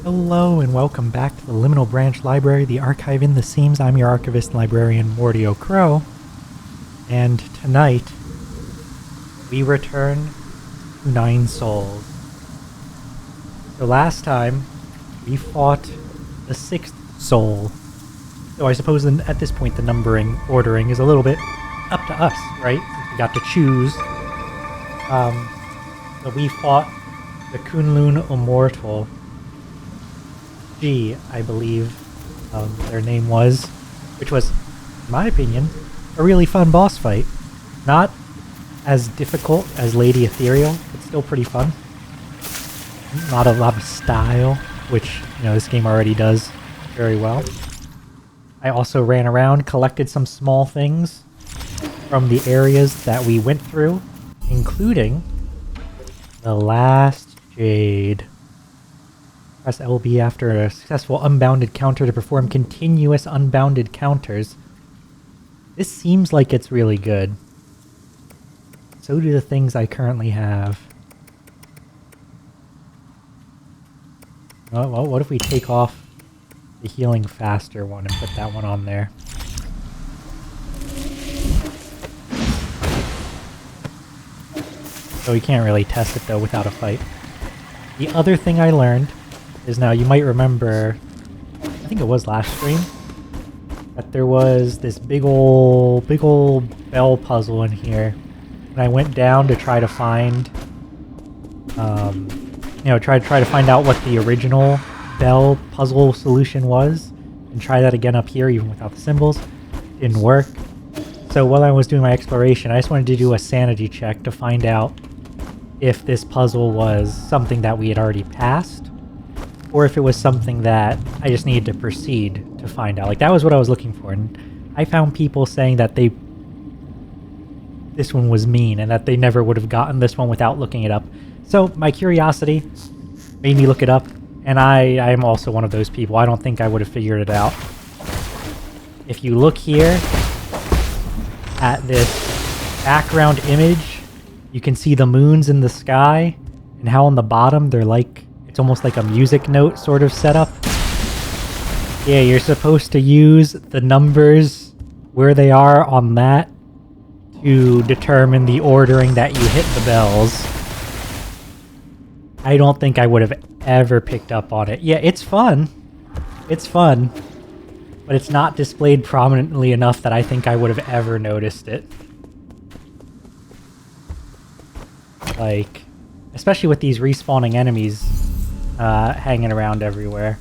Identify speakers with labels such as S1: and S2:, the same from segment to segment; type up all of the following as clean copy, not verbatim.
S1: Hello and welcome back to the Liminal Branch Library, the archive in the seams. I'm your archivist and librarian, Mordio Crow. And tonight, we return to 9 Souls. So last time, we fought the 6th Soul. So I suppose at this point the ordering is a little bit up to us, right? Since we got to choose. So we fought the Kunlun Immortal. I believe their name was, which was, in my opinion, a really fun boss fight. Not as difficult as Lady Ethereal, but still pretty fun. Not a lot of style, which, this game already does very well. I also ran around, collected some small things from the areas that we went through, including the last Jade. Press LB after a successful unbounded counter to perform continuous unbounded counters. This seems like it's really good. So do the things I currently have. Oh, well, what if we take off the healing faster one and put that one on there? So we can't really test it though without a fight. The other thing I learned is, now you might remember, I think it was last stream, that there was this big old bell puzzle in here, and I went down to try to find, try to find out what the original bell puzzle solution was, and try that again up here even without the symbols. Didn't work. So while I was doing my exploration, I just wanted to do a sanity check to find out if this puzzle was something that we had already passed, or if it was something that I just needed to proceed to find out. Like, that was what I was looking for, and I found people saying that this one was mean, and that they never would have gotten this one without looking it up. So my curiosity made me look it up, and I am also one of those people. I don't think I would have figured it out. If you look here at this background image, you can see the moons in the sky, and how on the bottom they're like, it's almost like a music note sort of setup. Yeah, you're supposed to use the numbers where they are on that to determine the ordering that you hit the bells. I don't think I would have ever picked up on it. Yeah, it's fun. It's fun. But it's not displayed prominently enough that I think I would have ever noticed it. Like, especially with these respawning enemies hanging around everywhere,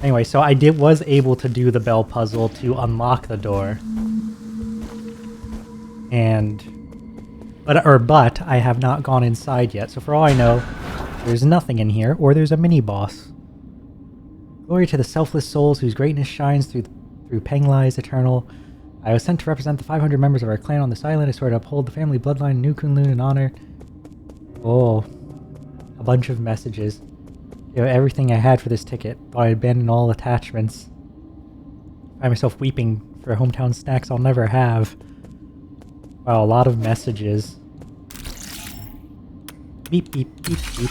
S1: Anyway, so I was able to do the bell puzzle to unlock the door, but I have not gone inside yet. So for all I know, there's nothing in here, or there's a mini boss. Glory to the selfless souls whose greatness shines through Feng lies eternal. I was sent to represent the 500 members of our clan on this island. I swear to uphold the family bloodline New Kunlun in honor. Oh, a bunch of messages. Everything I had for this ticket. Thought I'd abandon all attachments. I find myself weeping for hometown snacks I'll never have. Wow, a lot of messages. Beep, beep, beep, beep.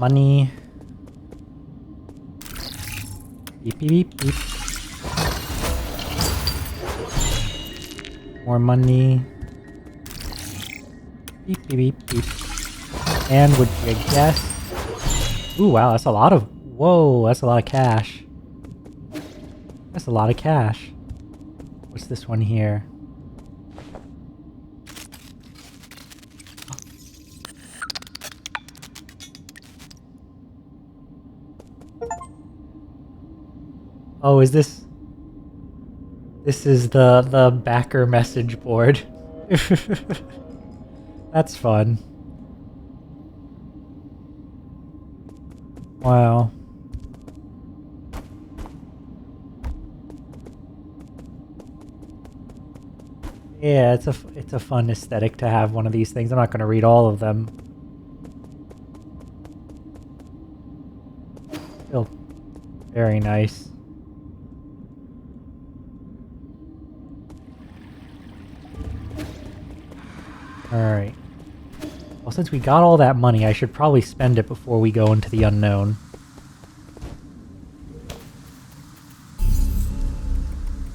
S1: Money. Beep, beep, beep, beep. More money. Beep, beep, beep, beep. And would you guess? Ooh, wow, that's a lot of... Whoa, that's a lot of cash. That's a lot of cash. What's this one here? Oh, is this... This is the backer message board. That's fun. Wow. Yeah, it's a fun aesthetic to have one of these things. I'm not going to read all of them. Still very nice. Alright. Well, since we got all that money, I should probably spend it before we go into the unknown.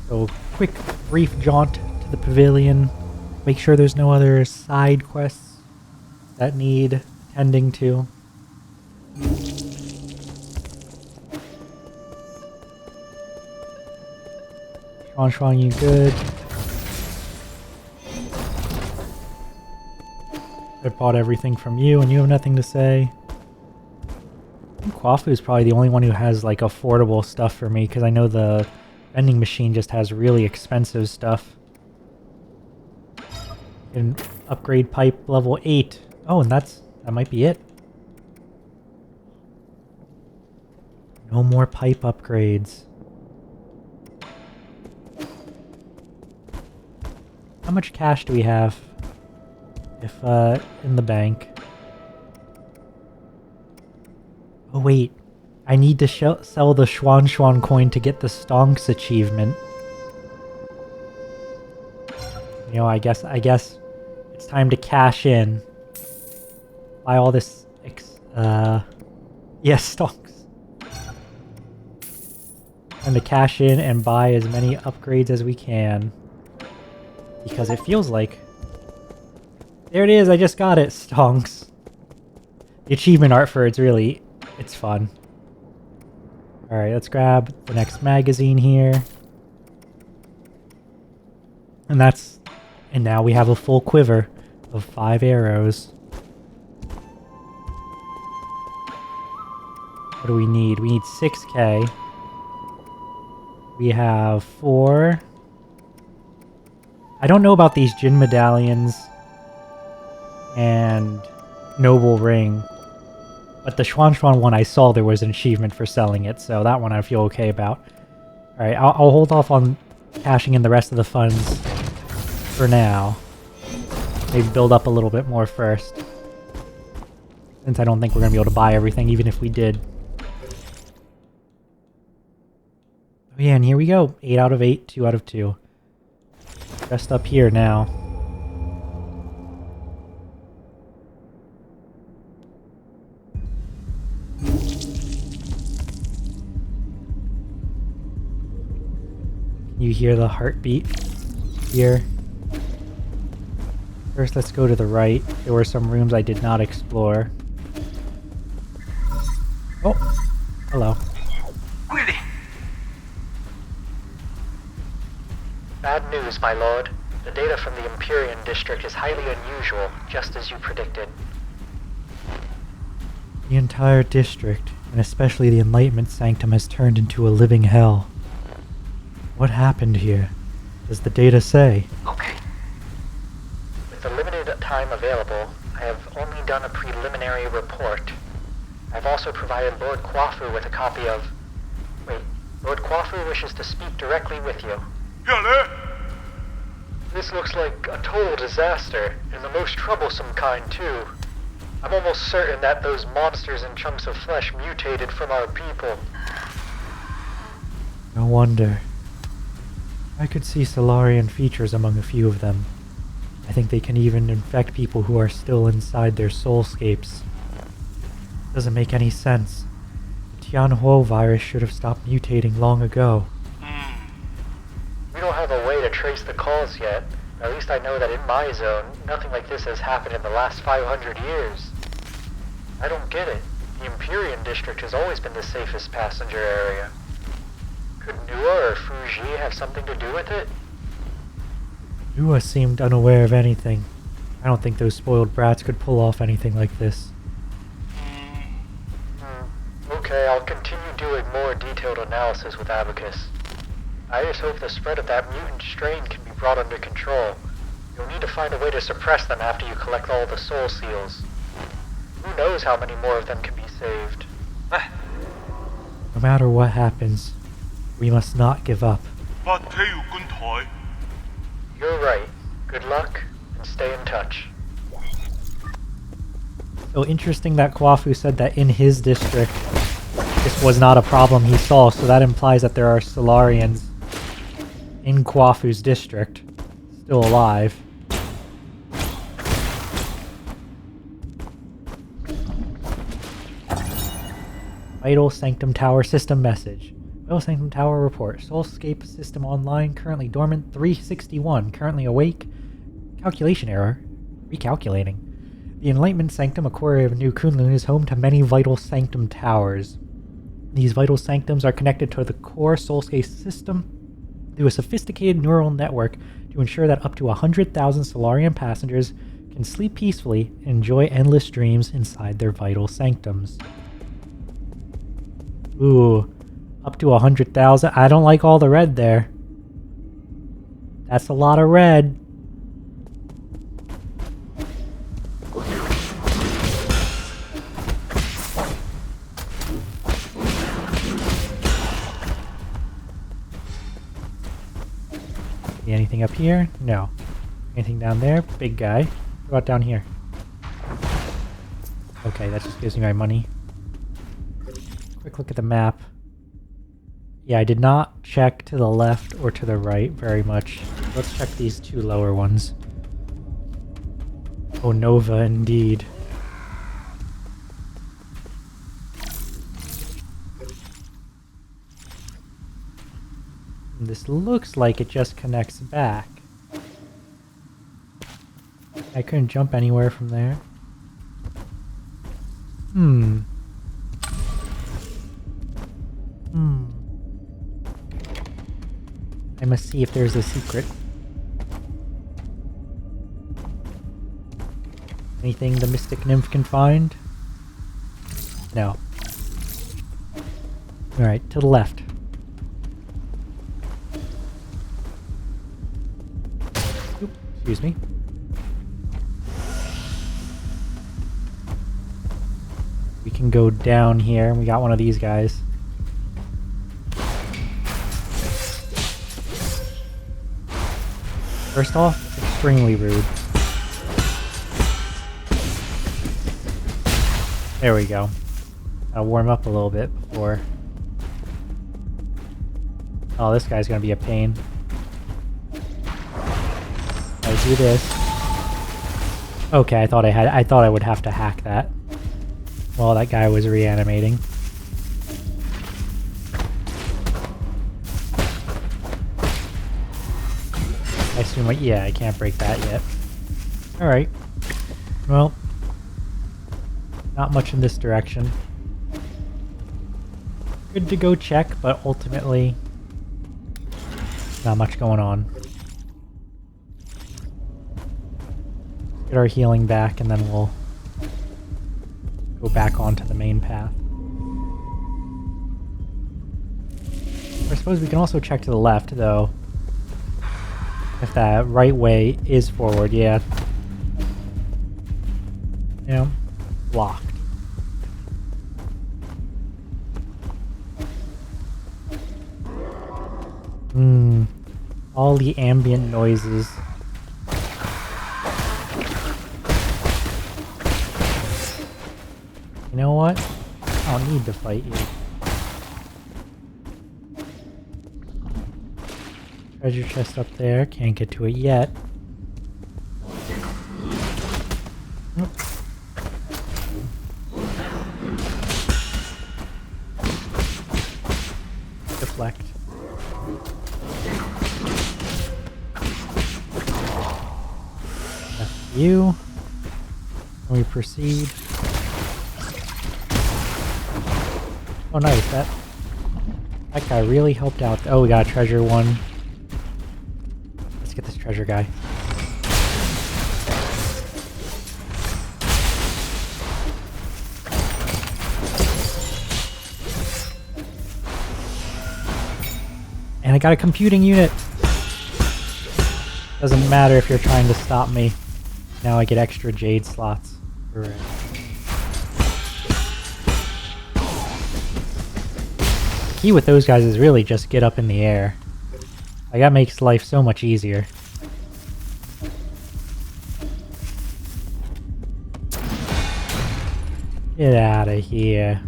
S1: So, quick, brief jaunt to the pavilion. Make sure there's no other side quests that need tending to. Schwan, you good? I bought everything from you and you have nothing to say. I think Kwafu is probably the only one who has like affordable stuff for me because I know the vending machine just has really expensive stuff. Can upgrade pipe level 8. Oh, and that might be it. No more pipe upgrades. How much cash do we have? If, in the bank. Oh wait, I need to sell the Schwan coin to get the Stonks achievement. You know, I guess it's time to cash in. Buy all this, yes, Stonks. Time to cash in and buy as many upgrades as we can. Because it feels like... There it is, I just got it, Stonks. The achievement art for it's really... It's fun. Alright, let's grab the next magazine here. And that's... And now we have a full quiver of 5 arrows. What do we need? We need 6k. We have 4. I don't know about these Jin medallions and Noble Ring. But the Schwan one I saw there was an achievement for selling it, so that one I feel okay about. Alright, I'll hold off on cashing in the rest of the funds for now. Maybe build up a little bit more first. Since I don't think we're going to be able to buy everything, even if we did. Oh yeah, and here we go. 8 out of 8, 2 out of 2. Just up here now. You hear the heartbeat here. First, let's go to the right. There were some rooms I did not explore. Oh, hello.
S2: Really? Bad news, my lord. The data from the Empyrean district is highly unusual, just as you predicted.
S1: The entire district, and especially the Enlightenment Sanctum, has turned into a living hell. What happened here? Does the data say?
S2: Okay. With the limited time available, I have only done a preliminary report. I've also provided Lord Kwafu with a copy of... Wait, Lord Kwafu wishes to speak directly with you. This looks like a total disaster, and the most troublesome kind too. I'm almost certain that those monsters and chunks of flesh mutated from our people.
S1: No wonder. I could see Solarian features among a few of them. I think they can even infect people who are still inside their soulscapes. Doesn't make any sense. The Tianhuo virus should have stopped mutating long ago.
S2: We don't have a way to trace the cause yet. At least I know that in my zone, nothing like this has happened in the last 500 years. I don't get it. The Empyrean district has always been the safest passenger area. Could Nua or Fuji have something to do with it?
S1: Nua seemed unaware of anything. I don't think those spoiled brats could pull off anything like this.
S2: Okay, I'll continue doing more detailed analysis with Abacus. I just hope the spread of that mutant strain can be brought under control. You'll need to find a way to suppress them after you collect all the soul seals. Who knows how many more of them can be saved?
S1: No matter what happens, we must not give up.
S2: You're right. Good luck, and stay in touch.
S1: So interesting that Kwafu said that in his district, this was not a problem he saw, so that implies that there are Solarians in Kwafu's district, still alive. Vital Sanctum Tower system message. Vital Sanctum Tower report. Soulscape system online, currently dormant. 361, currently awake. Calculation error. Recalculating. The Enlightenment Sanctum, a quarry of New Kunlun, is home to many Vital Sanctum towers. These Vital Sanctums are connected to the core Soulscape system through a sophisticated neural network to ensure that up to 100,000 Solarian passengers can sleep peacefully and enjoy endless dreams inside their Vital Sanctums. Ooh, up to 100,000. I don't like all the red there. That's a lot of red. See anything up here? No. Anything down there? Big guy. What about down here? Okay, that just gives me my money. Quick look at the map. Yeah, I did not check to the left or to the right very much. Let's check these two lower ones. Oh, Nova indeed. This looks like it just connects back. I couldn't jump anywhere from there. I must see if there's a secret. Anything the Mystic Nymph can find? No. Alright, to the left. Oop, excuse me. We can go down here. We got one of these guys. First off, extremely rude. There we go. I'll warm up a little bit before. Oh, this guy's gonna be a pain. I do this. Okay, I thought I would have to hack that. Well, that guy was reanimating. I assume, yeah, I can't break that yet. Alright. Well, not much in this direction. Good to go check, but ultimately, not much going on. Get our healing back, and then we'll go back onto the main path. I suppose we can also check to the left, though. If that right way is forward, yeah. You know, blocked. All the ambient noises. You know what? I don't need to fight you. Treasure chest up there. Can't get to it yet. Nope. Deflect. That's you. And we proceed. Oh, nice. That guy really helped out. Oh, we got a treasure one. Let's get this treasure guy. And I got a computing unit. Doesn't matter if you're trying to stop me. Now I get extra jade slots. Hooray. The key with those guys is really just get up in the air. Like, that makes life so much easier. Get out of here.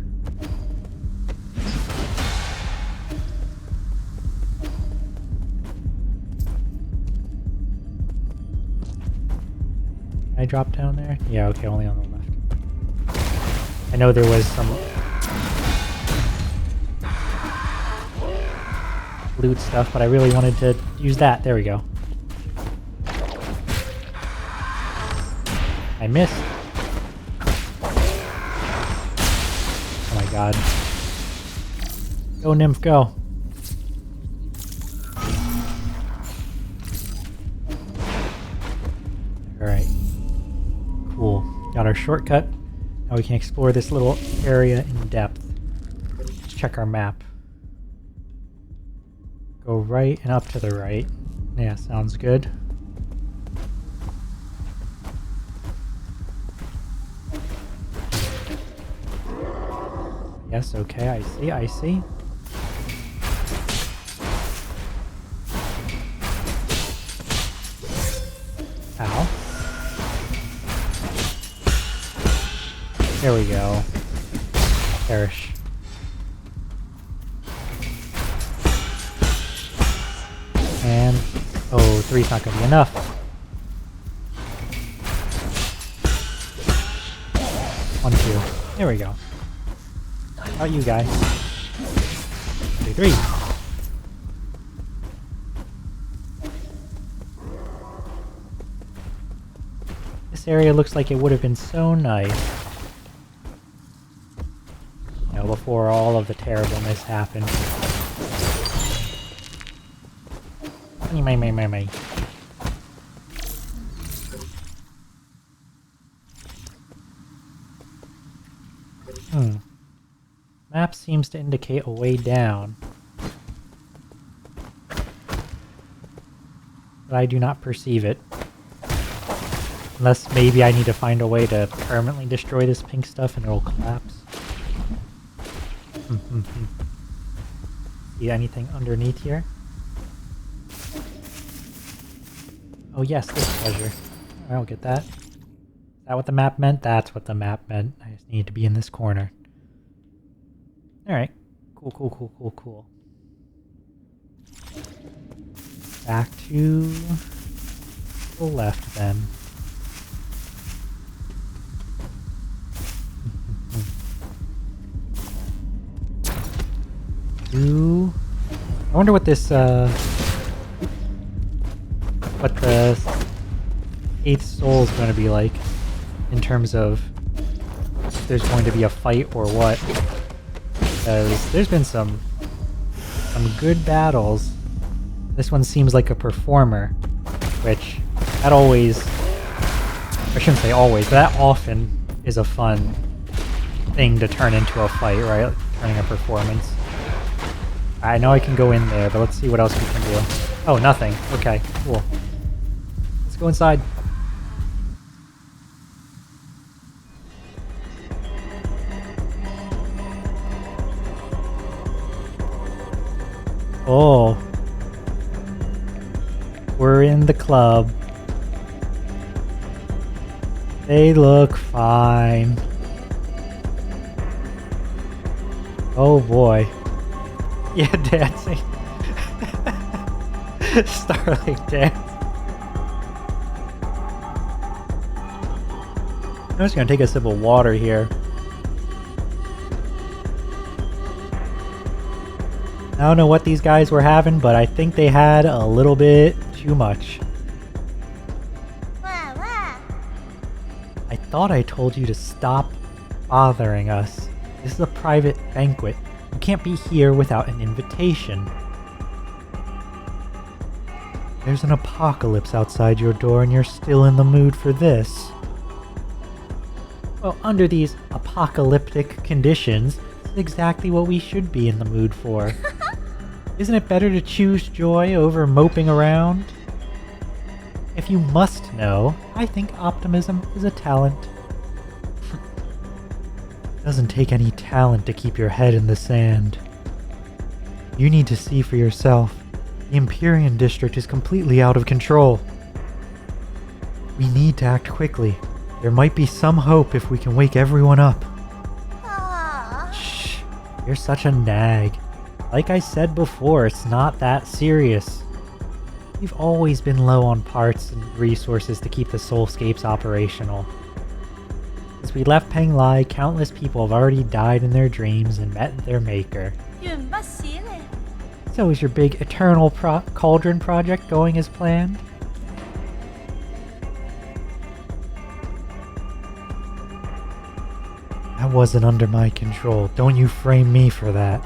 S1: Can I drop down there? Yeah, okay, only on the left. I know there was some... loot stuff, but I really wanted to use that. There we go. I missed. Oh my god. Go, Nymph, go. Alright. Cool. Got our shortcut. Now we can explore this little area in depth. Let's check our map. Go right and up to the right. Yeah, sounds good. Yes, okay, I see, I see. Ow. There we go. Perish. And... oh, 3's not gonna be enough. One, 2. There we go. How about you guys? 3. This area looks like it would have been so nice. You know, before all of the terribleness happened. Me. Map seems to indicate a way down. But I do not perceive it. Unless maybe I need to find a way to permanently destroy this pink stuff and it'll collapse. See anything underneath here? Oh yes, this treasure. I'll get that. Is that what the map meant? That's what the map meant. I just need to be in this corner. Alright. Cool. Back to the left then. I wonder what this, what the 8th soul is going to be like in terms of if there's going to be a fight or what. Because there's been some good battles. This one seems like a performer, which that always, I shouldn't say always, but that often is a fun thing to turn into a fight, right? Turning a performance. I know I can go in there, but let's see what else we can do. Oh, nothing. Okay, cool. Let's go inside. Oh. We're in the club. They look fine. Oh boy. Yeah, dancing. Starling dance. I'm just gonna take a sip of water here. I don't know what these guys were having, but I think they had a little bit too much. I thought I told you to stop bothering us. This is a private banquet. You can't be here without an invitation. There's an apocalypse outside your door and you're still in the mood for this. Well, under these apocalyptic conditions, this is exactly what we should be in the mood for. Isn't it better to choose joy over moping around? If you must know, I think optimism is a talent. It doesn't take any talent to keep your head in the sand. You need to see for yourself. The Empyrean district is completely out of control. We need to act quickly. There might be some hope if we can wake everyone up. Shh, you're such a nag. Like I said before, it's not that serious. We've always been low on parts and resources to keep the soulscapes operational. Since we left Penglai, countless people have already died in their dreams and met their maker. So is your big eternal cauldron project going as planned? That wasn't under my control. Don't you frame me for that.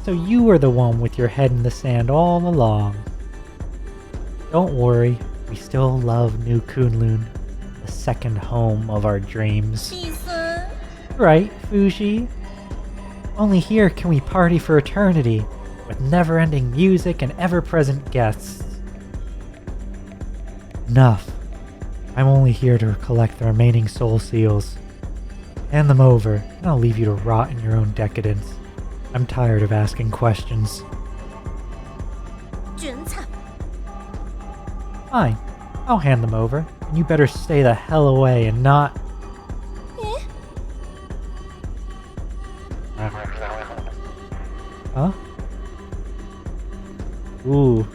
S1: So you were the one with your head in the sand all along. Don't worry, we still love New Kunlun, the second home of our dreams. Right, Fuji? Only here can we party for eternity, with never-ending music and ever-present guests. Enough. I'm only here to collect the remaining soul seals. Hand them over, and I'll leave you to rot in your own decadence. I'm tired of asking questions. Fine. I'll hand them over, and you better stay the hell away and not... Huh? Ooh.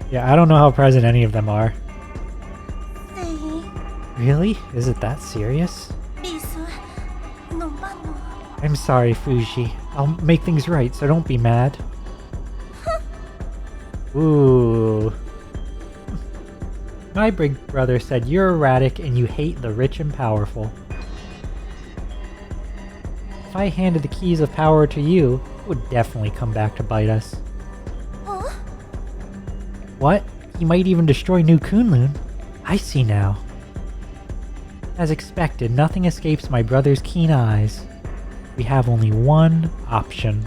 S1: Yeah, I don't know how present any of them are. Really? Is it that serious? I'm sorry, Fuji. I'll make things right, so don't be mad. Ooh. My big brother said you're erratic and you hate the rich and powerful. If I handed the keys of power to you, it would definitely come back to bite us. What? He might even destroy New Kunlun? I see now. As expected, nothing escapes my brother's keen eyes. We have only one option.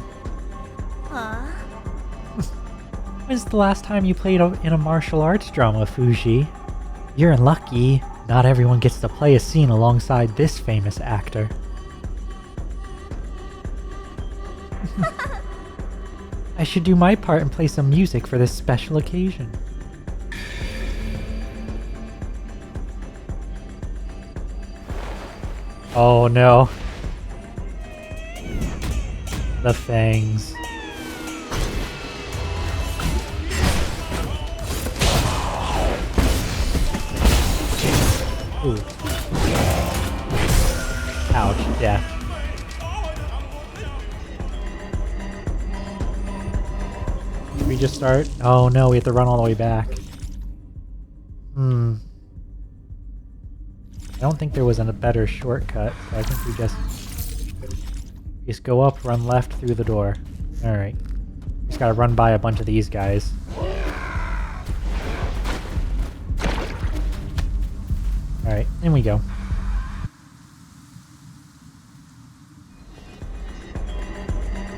S1: When's the last time you played in a martial arts drama, Fuji? You're unlucky. Not everyone gets to play a scene alongside this famous actor. I should do my part and play some music for this special occasion. Oh no. The fangs. Ooh. Ouch, death. We just start? Oh no, we have to run all the way back. I don't think there was a better shortcut, so I think we just go up, run left through the door. Alright. Just gotta run by a bunch of these guys. Alright, in we go.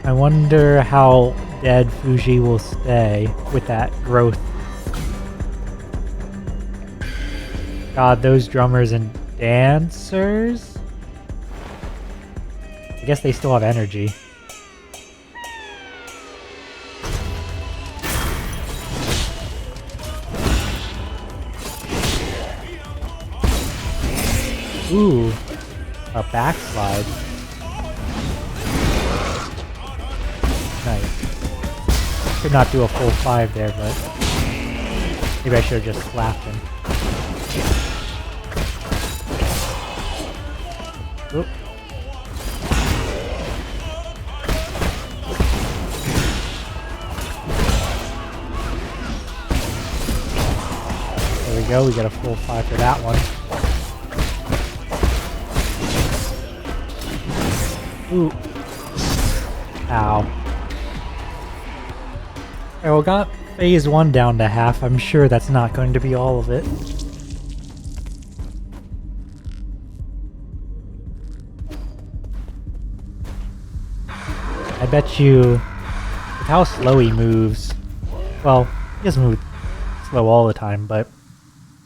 S1: I wonder how dead Fuji will stay with that growth. God, those drummers and dancers? I guess they still have energy. Ooh, a backslide. Nice. Could not do a full 5 there, but maybe I should have just slapped him. Oop. There we go, we got a full 5 for that one. Ooh. Ow. Alright, well, got phase 1 down to half. I'm sure that's not going to be all of it. I bet you, with how slow he moves, well, he doesn't move slow all the time, but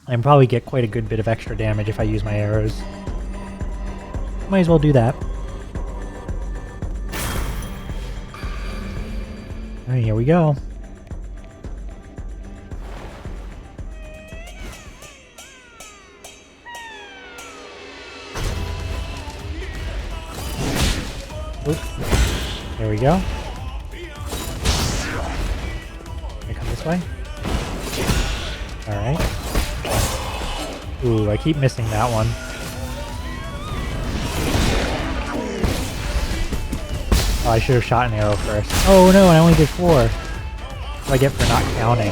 S1: I can probably get quite a good bit of extra damage if I use my arrows. Might as well do that. Alright, here we go. Oop. There we go. Can I come this way? Alright. Ooh, I keep missing that one. Oh, I should have shot an arrow first. Oh no, I only did 4. What do I get for not counting?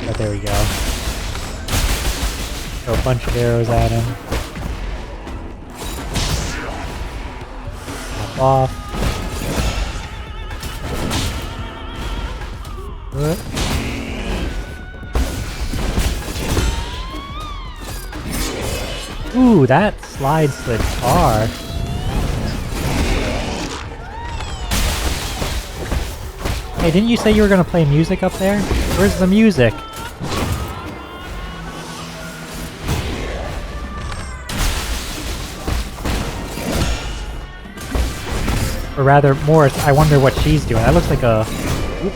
S1: But there we go. Throw a bunch of arrows at him. Pop off. What? Ooh, that slide slid far. Hey, didn't you say you were gonna play music up there? Where's the music? Or rather, Morris, I wonder what she's doing. That looks like a... Oop.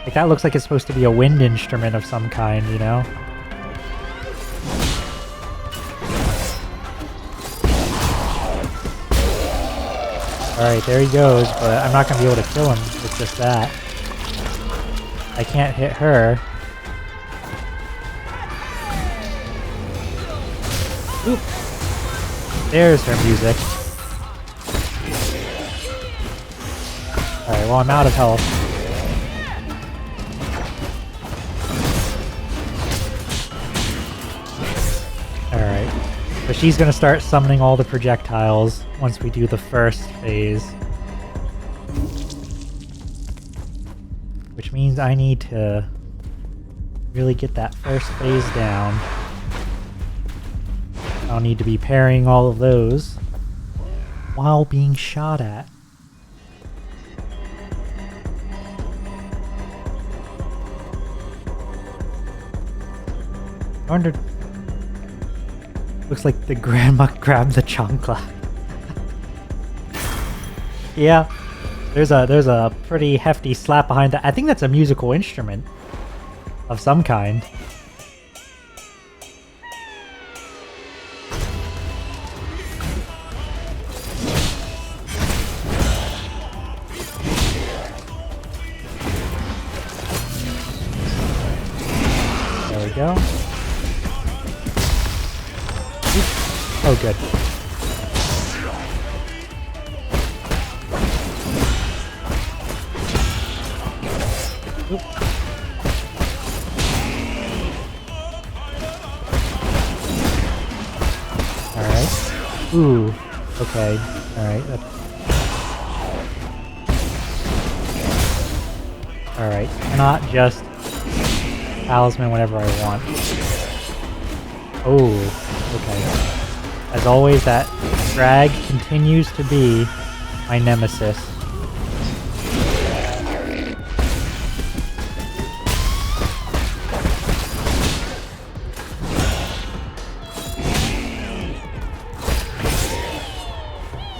S1: Like, that looks like it's supposed to be a wind instrument of some kind, you know? Alright, there he goes, but I'm not gonna be able to kill him with just that. I can't hit her. Oop! There's her music. Alright, well, I'm out of health. Alright. So she's gonna start summoning all the projectiles once we do the first phase. Which means I need to really get that first phase down. I'll need to be parrying all of those while being shot at. I wonder... Looks like the grandma grabbed the chancla. Yeah, there's a pretty hefty slap behind that. I think that's a musical instrument of some kind. There we go. Oh, good. Oop. Alright. Ooh. Okay. Alright. Alright. Cannot just talisman whenever I want. Oh. Okay. As always, that drag continues to be my nemesis.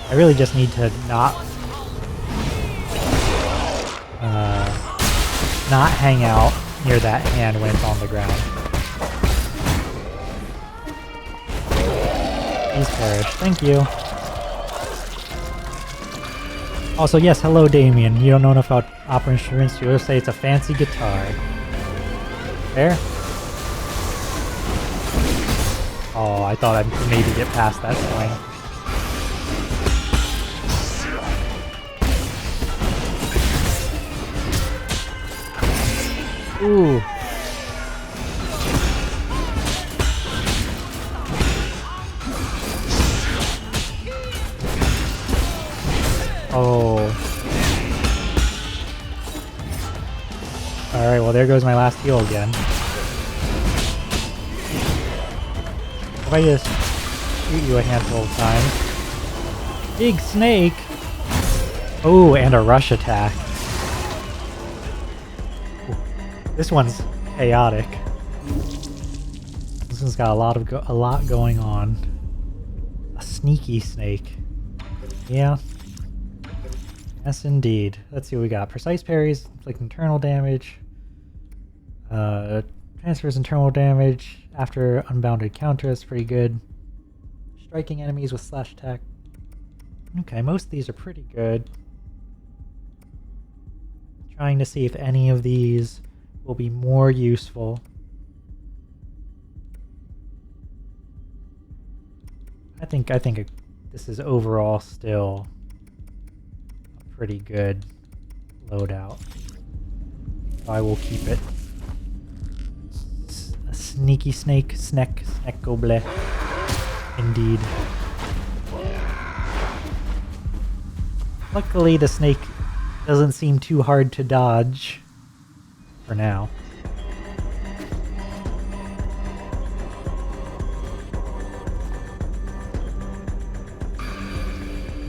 S1: I really just need to not hang out near that hand when it's on the ground. Please perish. Thank you. Also, yes, hello Damien. You don't know enough about opera instruments. You'll say it's a fancy guitar. There? Oh, I thought I'd maybe get past that swing. Ooh. Oh. Alright, well there goes my last heal again. If I just shoot you a handful of times. Big snake! Oh, and a rush attack. This one's chaotic. This one's got a lot going on. A sneaky snake. Yeah. Yes, indeed. Let's see what we got. Precise parries, inflict internal damage. Transfers internal damage after unbounded counter. That's pretty good. Striking enemies with slash attack. Okay, most of these are pretty good. Trying to see if any of these will be more useful. I think this is overall still a pretty good loadout. I will keep it. A sneaky snake, snack goblin. Indeed. Luckily, the snake doesn't seem too hard to dodge for now.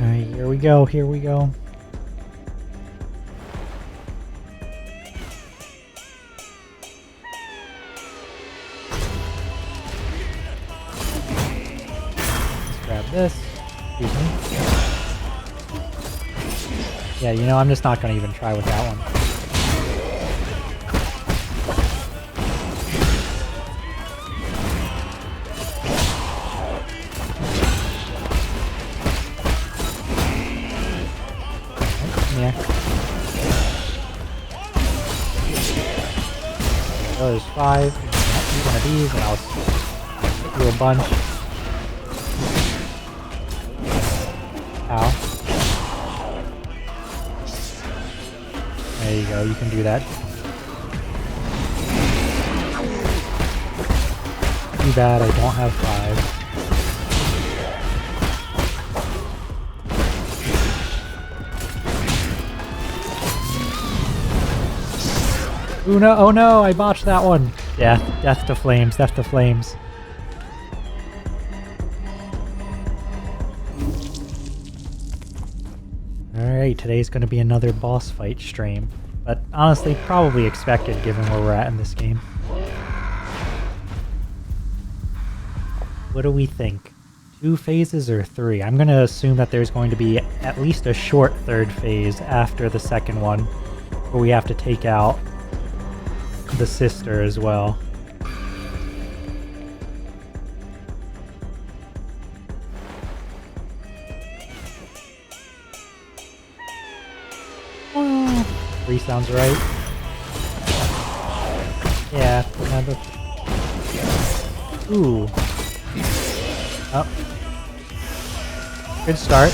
S1: Alright, here we go, here we go. Let's grab this. Excuse me. Yeah, you know, I'm just not going to even try with that one. Yeah. So there's 5. Eat one of these and I'll do a bunch. Ow. There you go, you can do that. Too bad I don't have 5. Ooh, no, oh no, I botched that one. Death to flames, death to flames. Alright, today's going to be another boss fight stream, but honestly probably expected given where we're at in this game. What do we think? 2 phases or 3? I'm going to assume that there's going to be at least a short third phase after the second one, where we have to take out the sister as well. Well, 3 sounds right. Yeah, remember. Ooh. Oh. Good start.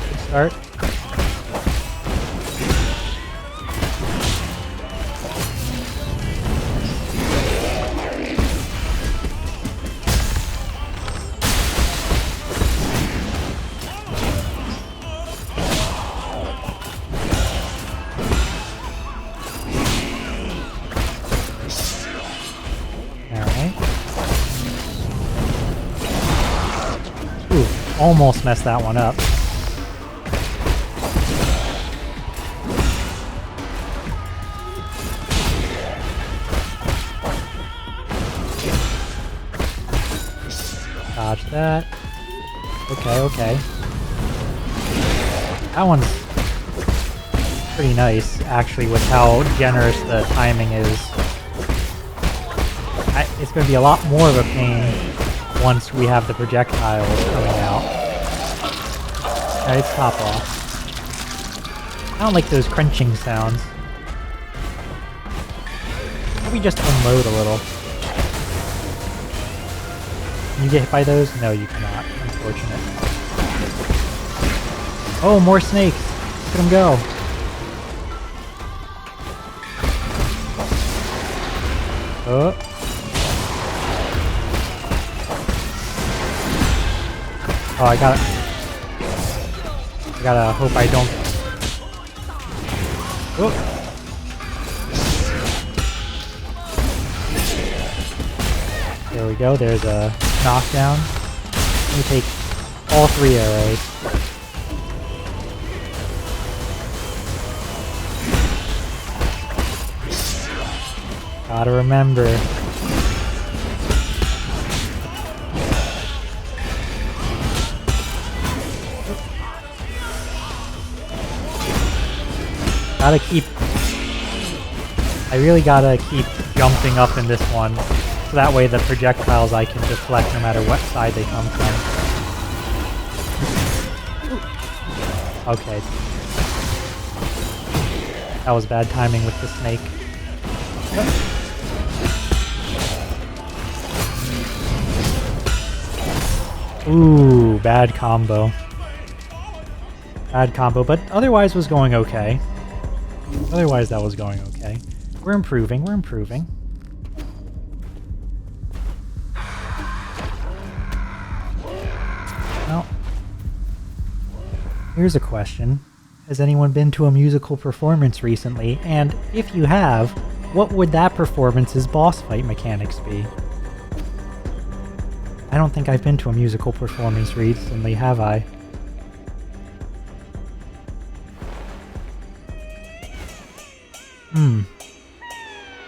S1: Good start. Almost messed that one up. Dodge that. Okay. That one's pretty nice, actually, with how generous the timing is. It's going to be a lot more of a pain once we have the projectiles coming out. Alright, it's top off. I don't like those crunching sounds. Can we just unload a little? Can you get hit by those? No, you cannot. Unfortunate. Oh, more snakes! Look at them go! Oh. Oh, I gotta hope I don't... Oh. There we go, there's a knockdown. Let me take all 3 arrows. Gotta remember. I really gotta keep jumping up in this one, so that way the projectiles I can deflect no matter what side they come from. Okay. That was bad timing with the snake. Ooh, bad combo. Bad combo, but otherwise was going okay. Otherwise that was going okay. We're improving, we're improving. Well, here's a question. Has anyone been to a musical performance recently? And if you have, what would that performance's boss fight mechanics be? I don't think I've been to a musical performance recently, have I?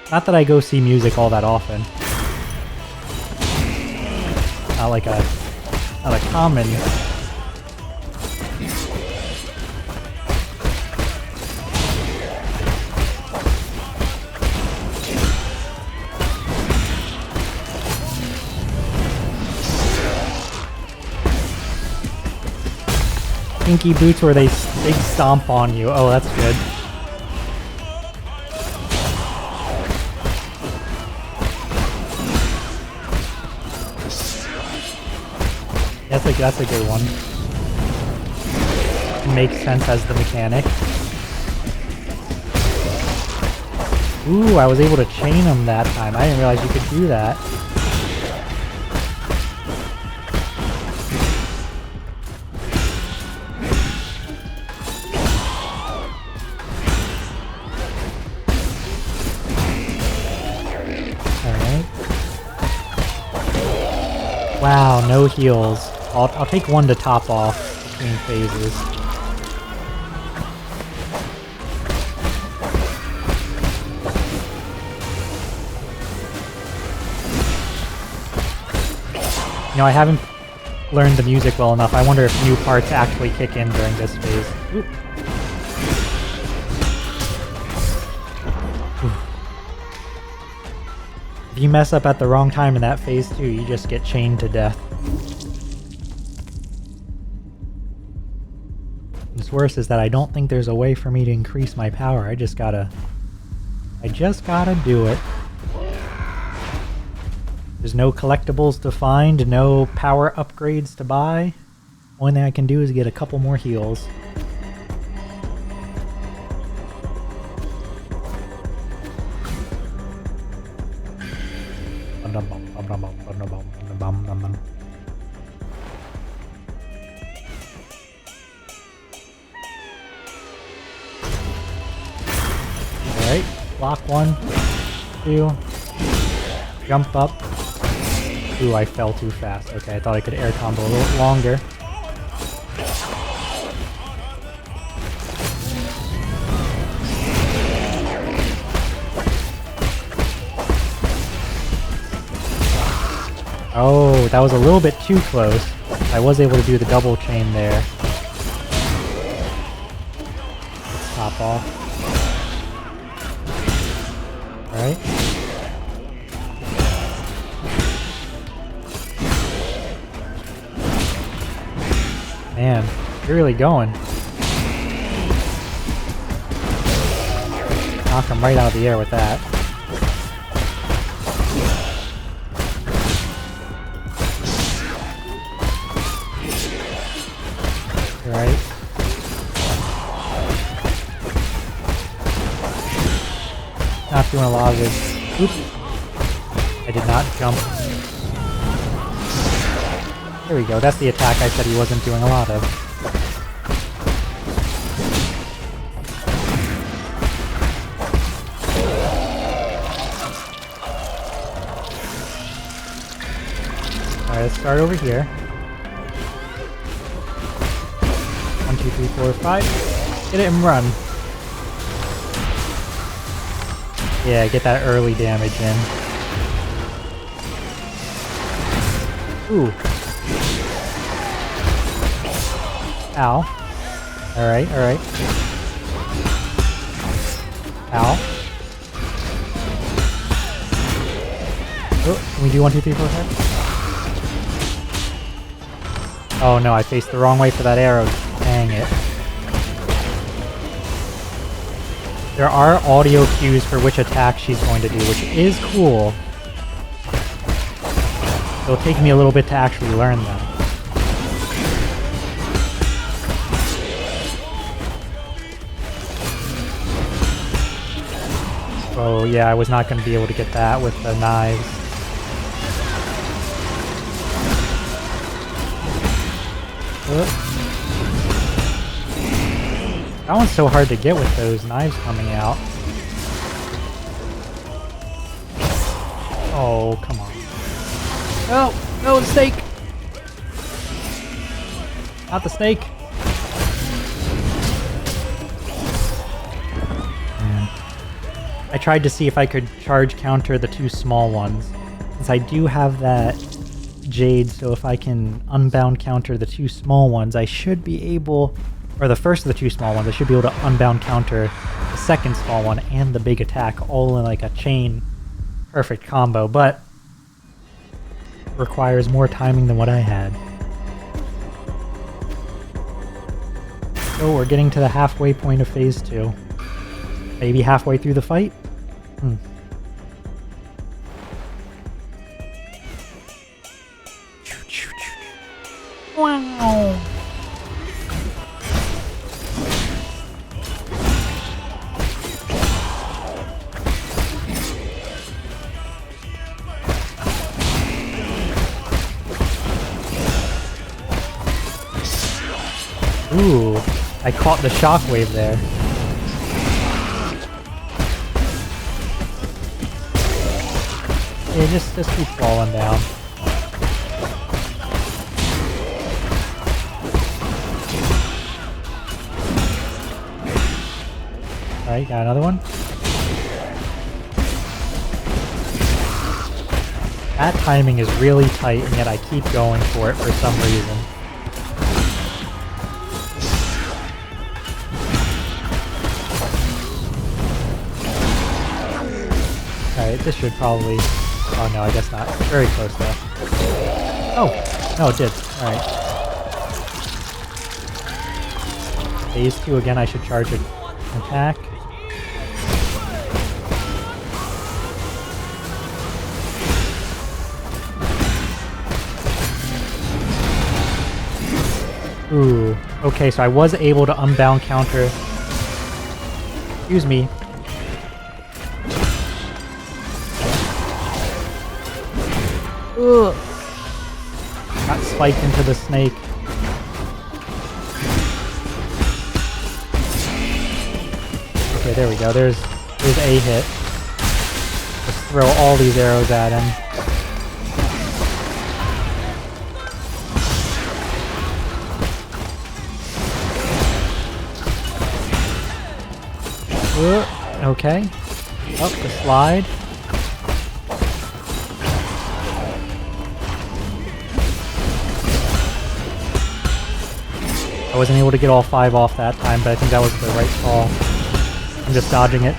S1: Not that I go see music all that often. Not a common... Pinky boots where they big stomp on you. Oh, that's good. That's a good one. Makes sense as the mechanic. Ooh, I was able to chain him that time. I didn't realize you could do that. Alright. Wow, no heals. I'll take one to top off between phases. You know, I haven't learned the music well enough. I wonder if new parts actually kick in during this phase. Ooh. If you mess up at the wrong time in that phase too, you just get chained to death. What's worse is that I don't think there's a way for me to increase my power. I just gotta do it. There's no collectibles to find, no power upgrades to buy. Only thing I can do is get a couple more heals. Alright, block 1, 2, jump up. Ooh, I fell too fast. Okay, I thought I could air combo a little longer. Oh, that was a little bit too close. I was able to do the double chain there. Let's top off. Alright. Man, you're really going. Knock him right out of the air with that. Right. Not doing a lot of this. Oops. I did not jump. There we go. That's the attack I said he wasn't doing a lot of. Alright, let's start over here. 1, 2, 3, 4, 5. Get it and run. Yeah, get that early damage in. Ooh. Ow. Alright, alright. Ow. Oh, can we do 1, 2, 3, 4, 5? Oh no, I faced the wrong way for that arrow. Dang it. There are audio cues for which attack she's going to do, which is cool. It'll take me a little bit to actually learn them. Oh yeah, I was not going to be able to get that with the knives. That one's so hard to get with those knives coming out. Oh, come on. Oh, no, the snake! Not the snake! I tried to see if I could charge counter the two small ones, since I do have that jade, so if I can unbound counter the two small ones, I should be able, or the first of the two small ones, I should be able to unbound counter the second small one and the big attack all in like a chain perfect combo, but requires more timing than what I had. So we're getting to the halfway point of phase 2. Maybe halfway through the fight? Wow. Ooh, I caught the shockwave there. Yeah, just keep falling down. Alright, got another one. That timing is really tight, and yet I keep going for it for some reason. Alright, this should probably... Oh no, I guess not. Very close though. Oh! No, it did. Alright. Phase 2 again, I should charge an attack. Ooh. Okay, so I was able to unbound counter. Excuse me. Ugh. Got spiked into the snake. Okay, there we go. There's a hit. Just throw all these arrows at him. Okay. Up the slide. I wasn't able to get all 5 off that time, but I think that was the right call. I'm just dodging it.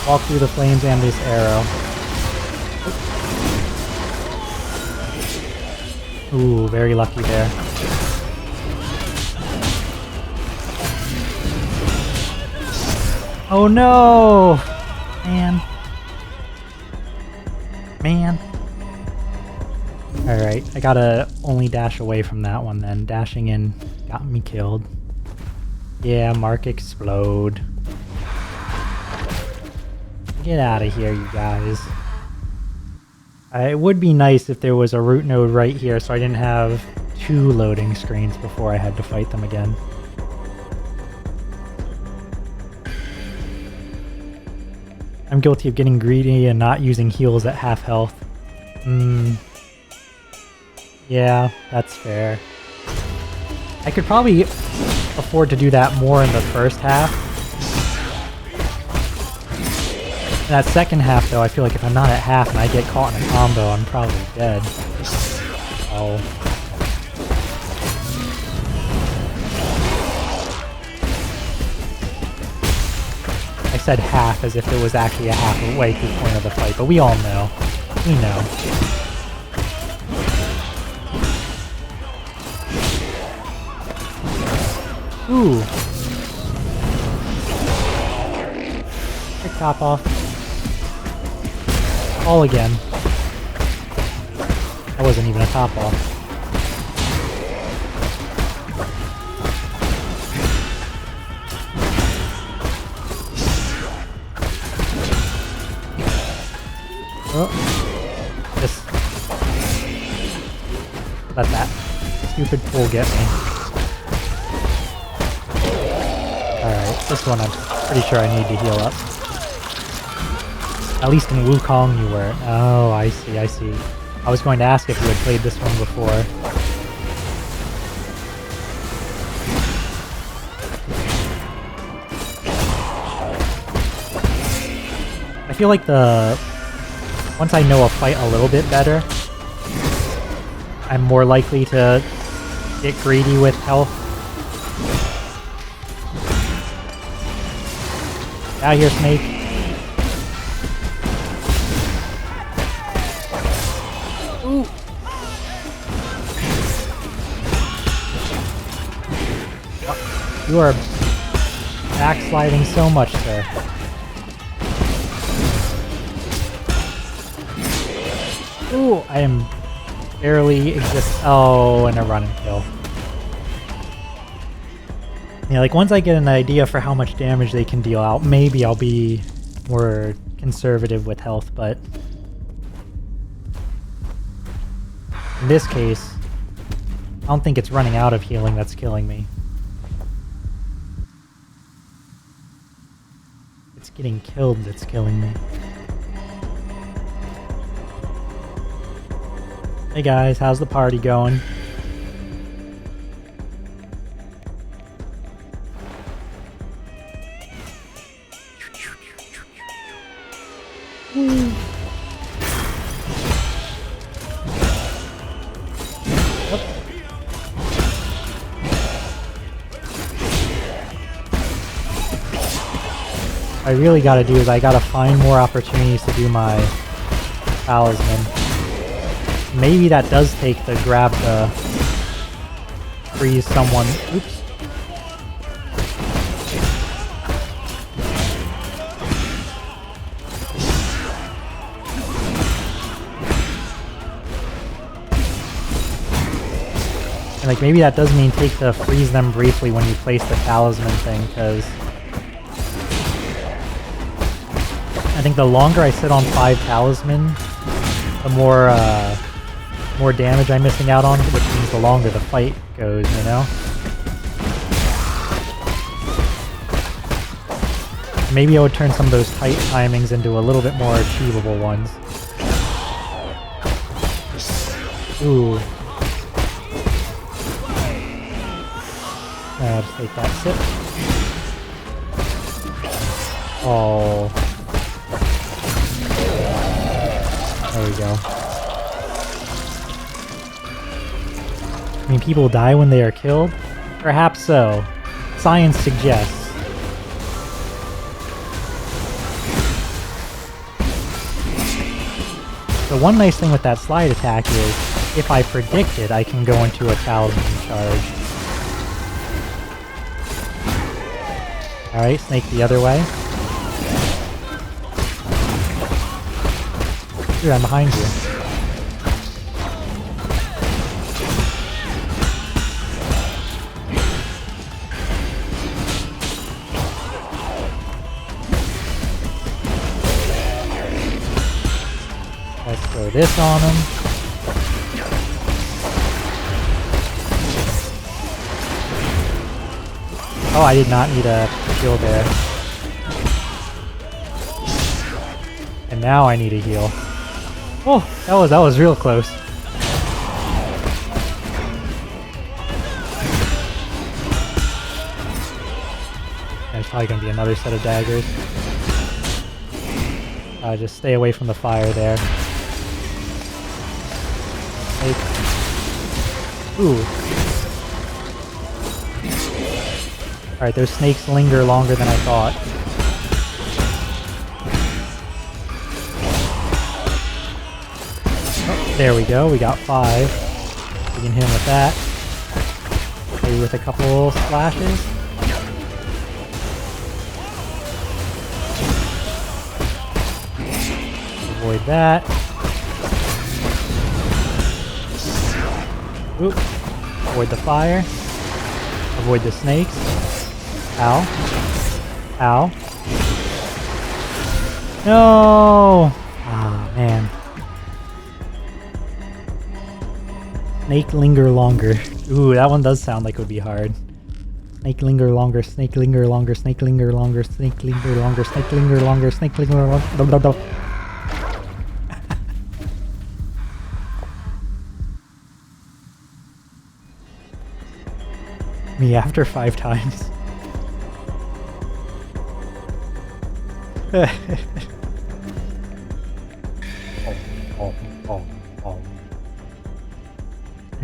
S1: Walk through the flames and this arrow. Ooh, very lucky there. Oh no! Man. Alright, I gotta only dash away from that one then. Dashing in got me killed. Yeah, mark explode. Get out of here, you guys. It would be nice if there was a root node right here so I didn't have 2 loading screens before I had to fight them again. I'm guilty of getting greedy and not using heals at half health. Yeah, that's fair. I could probably afford to do that more in the first half. In that second half, though, I feel like if I'm not at half and I get caught in a combo, I'm probably dead. Oh. I said half as if it was actually a halfway through point of the fight, but we all know. We know. Ooh. top off. All again. That wasn't even a top off. Oh. Just let that stupid pull get me. Alright, this one I'm pretty sure I need to heal up. At least in Wukong you were. Oh, I see, I see. I was going to ask if you had played this one before. I feel like once I know a fight a little bit better, I'm more likely to get greedy with health. Get out of here, Snake. Ooh. You are backsliding so much, sir. Ooh, I am barely oh, and a run and kill. Yeah, like once I get an idea for how much damage they can deal out, maybe I'll be more conservative with health, but in this case, I don't think it's running out of healing that's killing me. It's getting killed that's killing me. Hey guys, how's the party going? What I really gotta do is I gotta find more opportunities to do my talisman. Maybe that does take the grab to freeze someone. Oops. And like maybe that does mean take to freeze them briefly when you place the talisman thing, because I think the longer I sit on 5 talisman, the more damage I'm missing out on, which means the longer the fight goes, you know? Maybe I would turn some of those tight timings into a little bit more achievable ones. Ooh. I'll just take that sip. Oh. There we go. I mean, people die when they are killed? Perhaps so. Science suggests. The one nice thing with that slide attack is, if I predict it, I can go into a talisman charge. Alright, Snake the other way. Dude, I'm behind you. Let's throw this on him. Oh, I did not need a shield there. And now I need a heal. Oh, that was real close. There's probably gonna be another set of daggers. Just stay away from the fire there. Ooh. Alright, those snakes linger longer than I thought. Oh, there we go, we got 5. We can hit him with that. Maybe with a couple splashes. Avoid that. Oop. Avoid the fire. Avoid the snakes. Ow. Ow. No! Ah, man. Snake linger longer. Ooh, that one does sound like it would be hard. Snake linger longer, snake linger longer, snake linger longer, snake linger longer, snake linger longer, snake linger longer. Me after 5 times.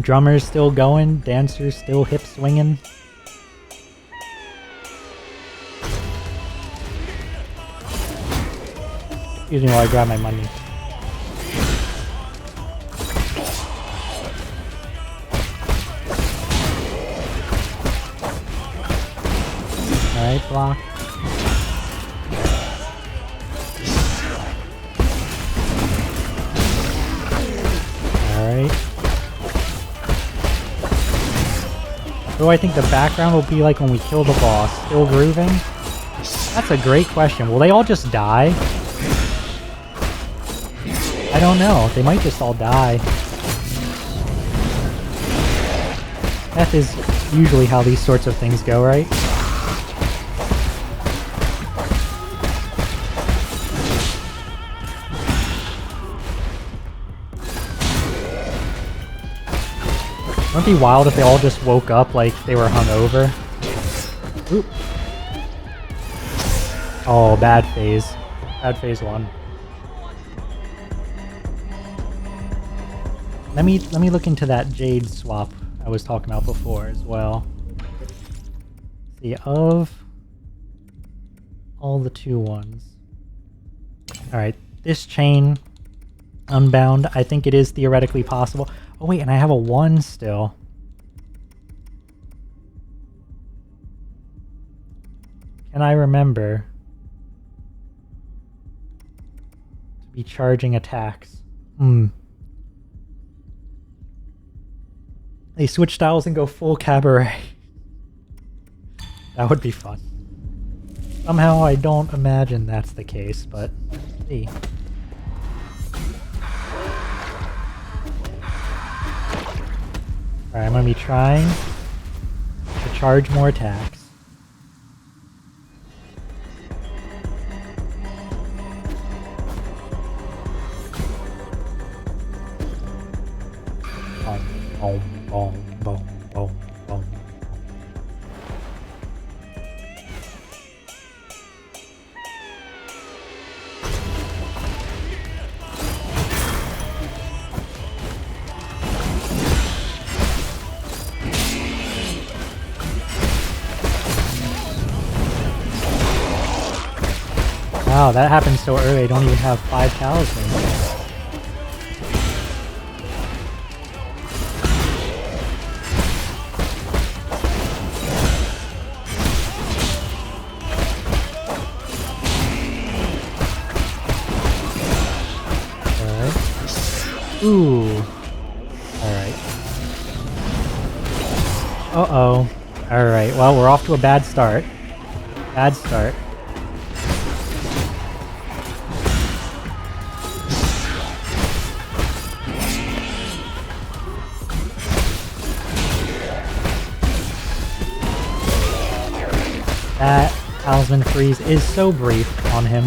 S1: Drummer's still going, dancer's still hip swinging. Excuse me while I grab my money. Alright, block. Alright. What do I think the background will be like when we kill the boss? Still grooving? That's a great question. Will they all just die? I don't know. They might just all die. Death is usually how these sorts of things go, right? Wouldn't it be wild if they all just woke up like they were hungover? Oop. Oh, bad phase. Bad phase 1. Let me look into that jade swap I was talking about before as well. See, of all the 2 ones. Alright, this chain unbound, I think it is theoretically possible. Oh wait, and I have a 1 still. Can I remember to be charging attacks? They switch styles and go full cabaret. That would be fun. Somehow I don't imagine that's the case, but let's see. Alright, I'm gonna be trying to charge more attacks. Boom, boom, boom, boom, boom. Wow, that happened so early. I don't even have 5 talismans. Ooh. Alright. Uh-oh. Alright, well, we're off to a bad start. Bad start. That talisman freeze is so brief on him.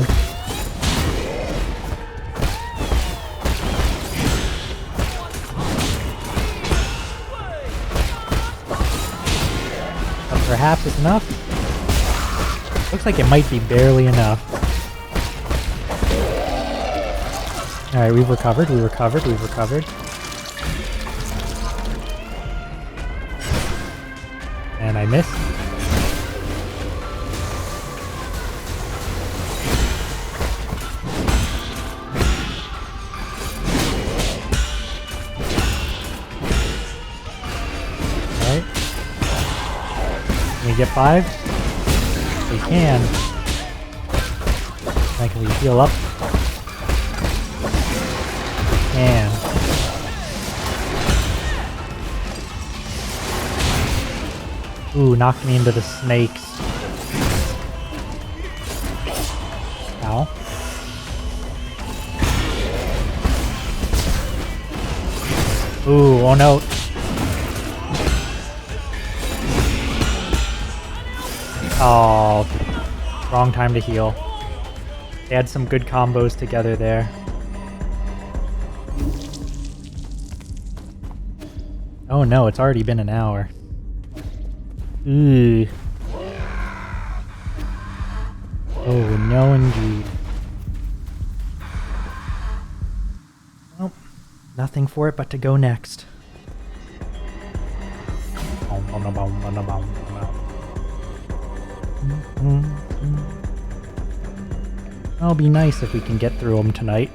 S1: Perhaps it's enough. Looks like it might be barely enough. Alright, we've recovered, we've recovered, we've recovered. And I missed. Get 5? We can. Can we heal up? can. Ooh, knocked me into the snakes. Ow. Ooh, oh no. Oh, wrong time to heal. They had some good combos together there. Oh no, it's already been an hour. Ooh. Oh no indeed. Well, nothing for it but to go next. It'll be nice if we can get through them tonight.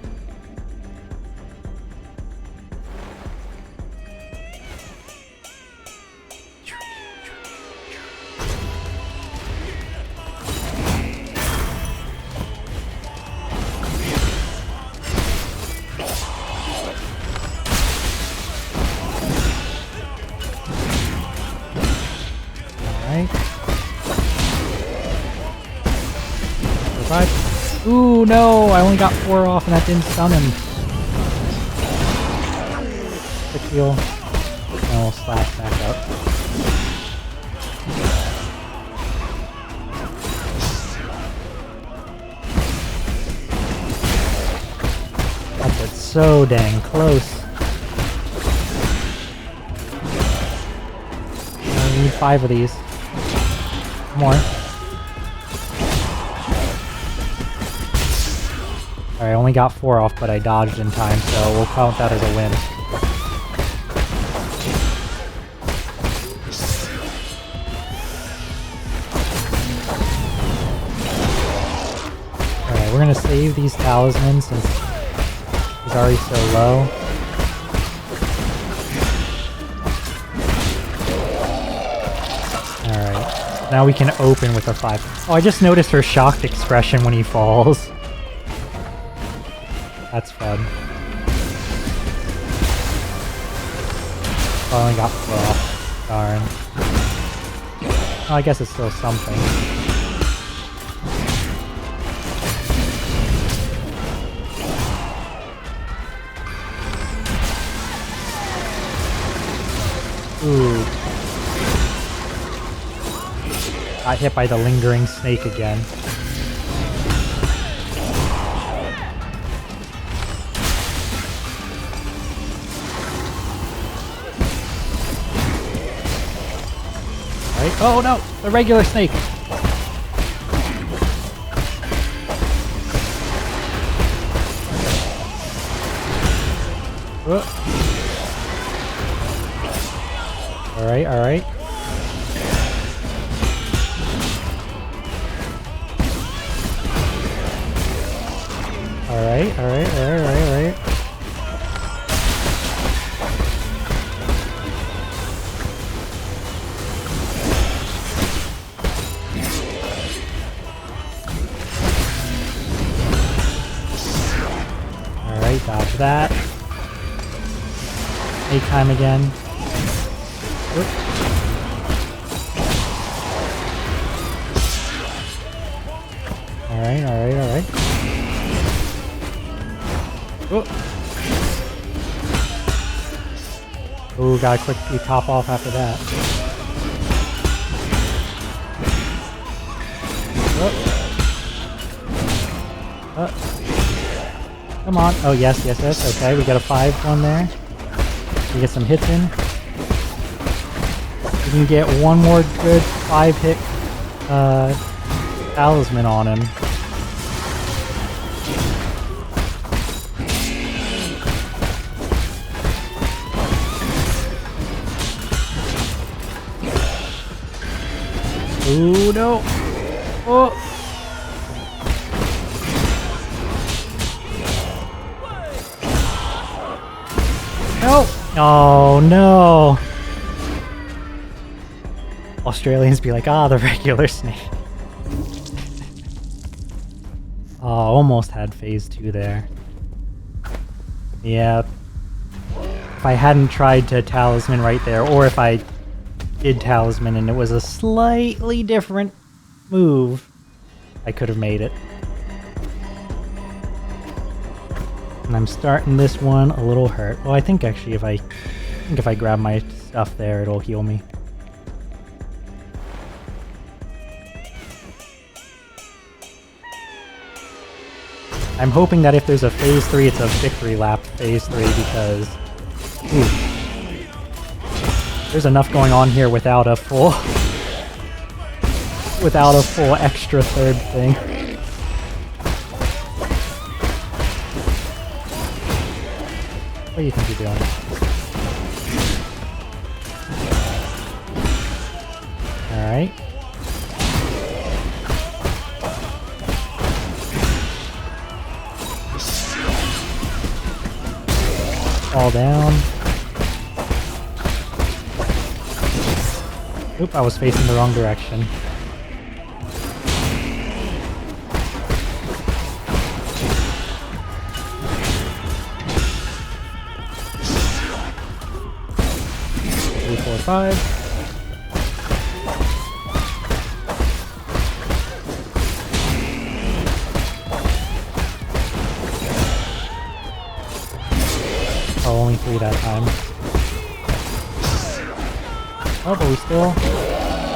S1: Ooh, no! I only got 4 off and that didn't stun him. Quick heal. And we'll slash back up. That's it. So dang close. We need 5 of these. More. Alright, I only got 4 off, but I dodged in time, so we'll count that as a win. Alright, we're gonna save these talismans since he's already so low. Alright, now we can open with a 5. Oh, I just noticed her shocked expression when he falls. That's fun. Oh, I only got 4 off. Darn. Oh, I guess it's still something. Ooh. Got hit by the lingering snake again. Oh no! The regular snake! Alright, alright. Alright, alright. Dodge that. Take time again. Whoop. Alright. Whoop. Ooh, gotta quickly top off after that. Whoop. Come on. Oh, yes. Okay, we got a 5-1 there. We get some hits in. We can get one more good 5-hit talisman on him. Ooh, no. Oh. No! Oh no! Australians be like, ah, the regular snake. Oh, almost had phase 2 there. Yeah. If I hadn't tried to talisman right there, or if I did talisman and it was a slightly different move, I could have made it. And I'm starting this one a little hurt. Well, I think actually if I grab my stuff there, it'll heal me. I'm hoping that if there's a phase 3, it's a victory lap phase 3 because there's enough going on here without a full extra third thing. What do you think you're doing? Alright. Fall down. Oop, I was facing the wrong direction. Three, four, five. Oh, only 3 that time. Oh, but we still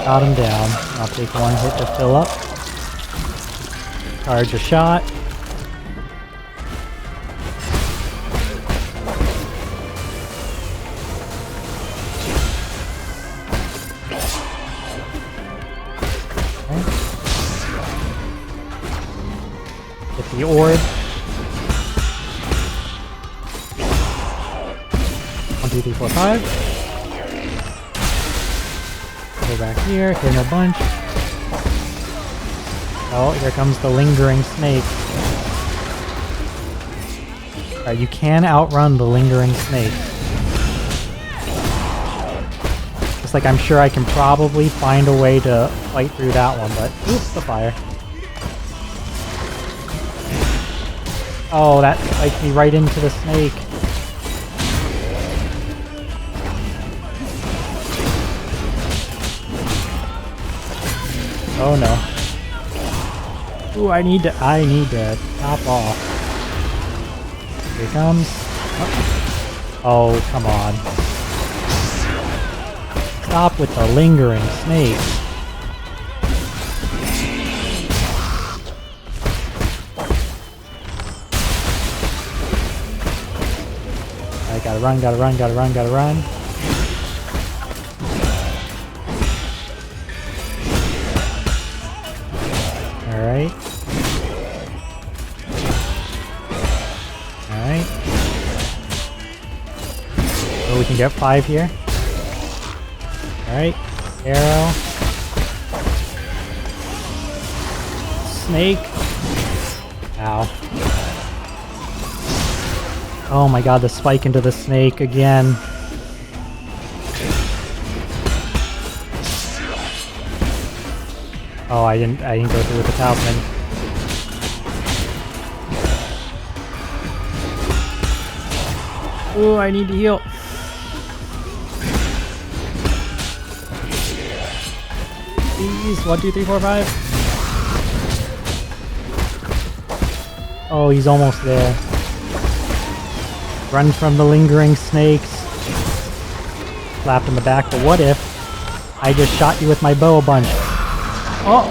S1: got him down. I'll take 1 hit to fill up. Charge a shot. Okay. Get the orb. 1, 2, 3, 4, 5. Go back here, hit him a bunch. Oh, here comes the lingering snake. Alright, you can outrun the lingering snake. Just like I'm sure I can probably find a way to fight through that one, but oops, the fire. Oh, that spiked me right into the snake. Oh no. Ooh, I need to top off. Here it comes. Oh, come on. Stop with the lingering snake. I gotta run, gotta run, gotta run, gotta run. Alright. Alright. So we can get 5 here. Alright. Arrow. Snake. Ow. Oh my god, the spike into the snake again. Oh, I didn't go through with the talisman. Ooh, I need to heal. Please, 1, 2, 3, 4, 5. Oh, he's almost there. Run from the lingering snakes. Slapped in the back, but what if I just shot you with my bow a bunch? Oh!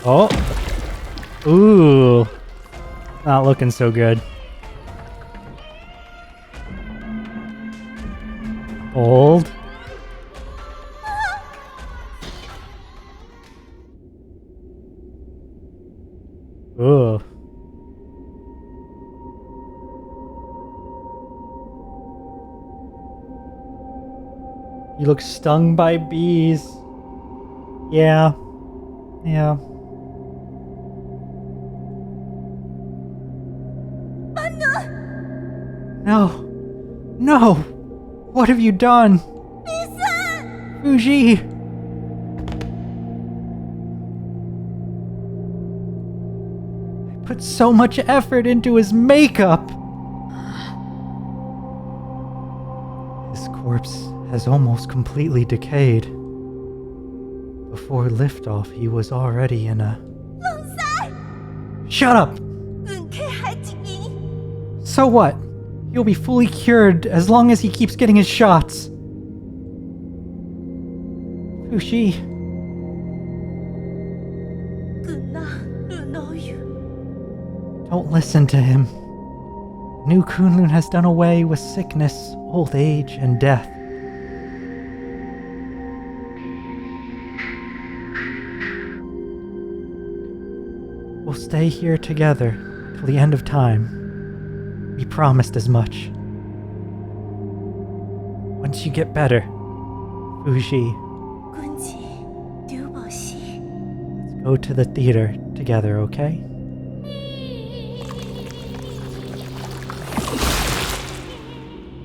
S1: Oh! Ooh! Not looking so good. Hold. Ooh. You look stung by bees. Yeah. Yeah. No. No! What have you done? Fuji! put so much effort into his makeup. His corpse has almost completely decayed. Before liftoff, he was already in a... Shut up! So what? He'll be fully cured as long as he keeps getting his shots. Fushi. Don't listen to him. New Kunlun has done away with sickness, old age, and death. We'll stay here together till the end of time. We promised as much. Once you get better, Fuji, let's go to the theater together, okay?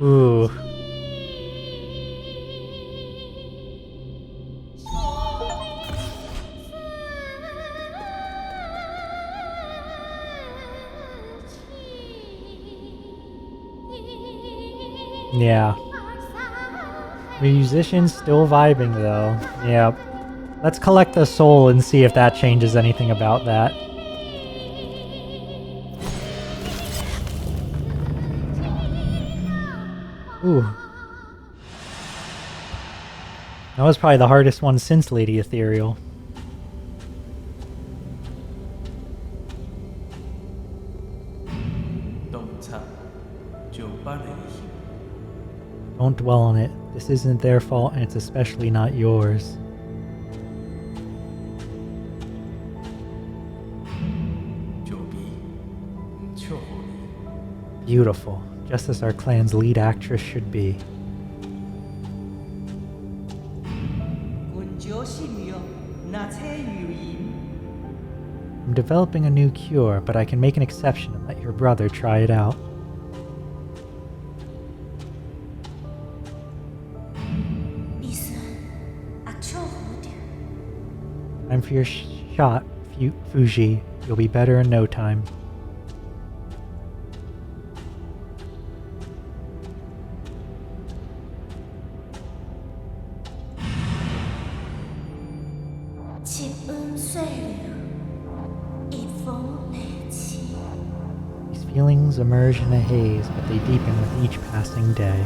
S1: Ooh. Yeah. Musician's still vibing though. Yep. Let's collect the soul and see if that changes anything about that. Ooh. That was probably the hardest one since Lady Ethereal. Don't dwell on it. This isn't their fault, and it's especially not yours. Beautiful. Just as our clan's lead actress should be. I'm developing a new cure, but I can make an exception and let your brother try it out. Time for your shot, Fuji. You'll be better in no time. These feelings emerge in a haze, but they deepen with each passing day.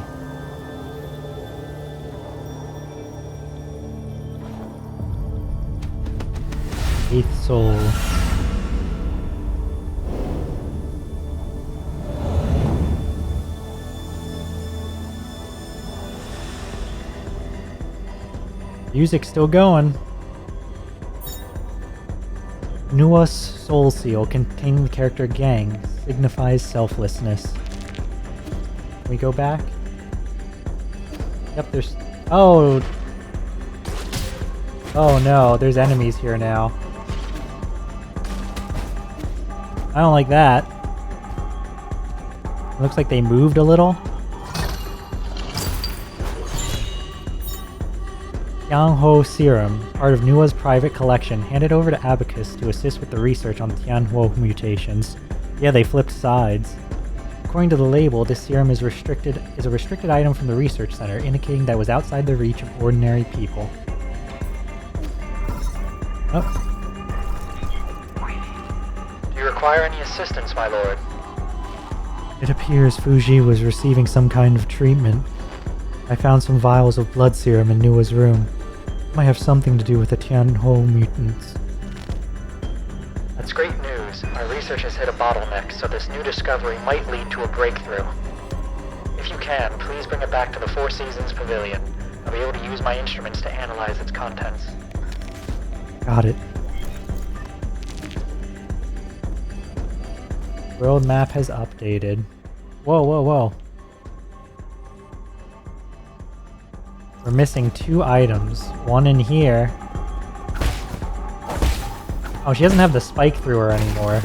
S1: Eighth soul. Music's still going. Nua's soul seal containing the character Gang signifies selflessness. Can we go back? Yep, there's... Oh! Oh no, there's enemies here now. I don't like that. It looks like they moved a little. Tianhuo Serum, part of Nua's private collection, handed over to Abacus to assist with the research on the Tianhuo mutations. Yeah, they flipped sides. According to the label, this serum is a restricted item from the research center, indicating that it was outside the reach of ordinary people. Oh.
S2: Do you require any assistance, my lord?
S1: It appears Fuji was receiving some kind of treatment. I found some vials of blood serum in Nua's room. It might have something to do with the Tianhuo mutants.
S2: That's great news. Our research has hit a bottleneck, so this new discovery might lead to a breakthrough. If you can, please bring it back to the Four Seasons Pavilion. I'll be able to use my instruments to analyze its contents.
S1: Got it. World map has updated. Whoa, whoa, whoa. We're missing 2 items. One in here. Oh, she doesn't have the spike through her anymore.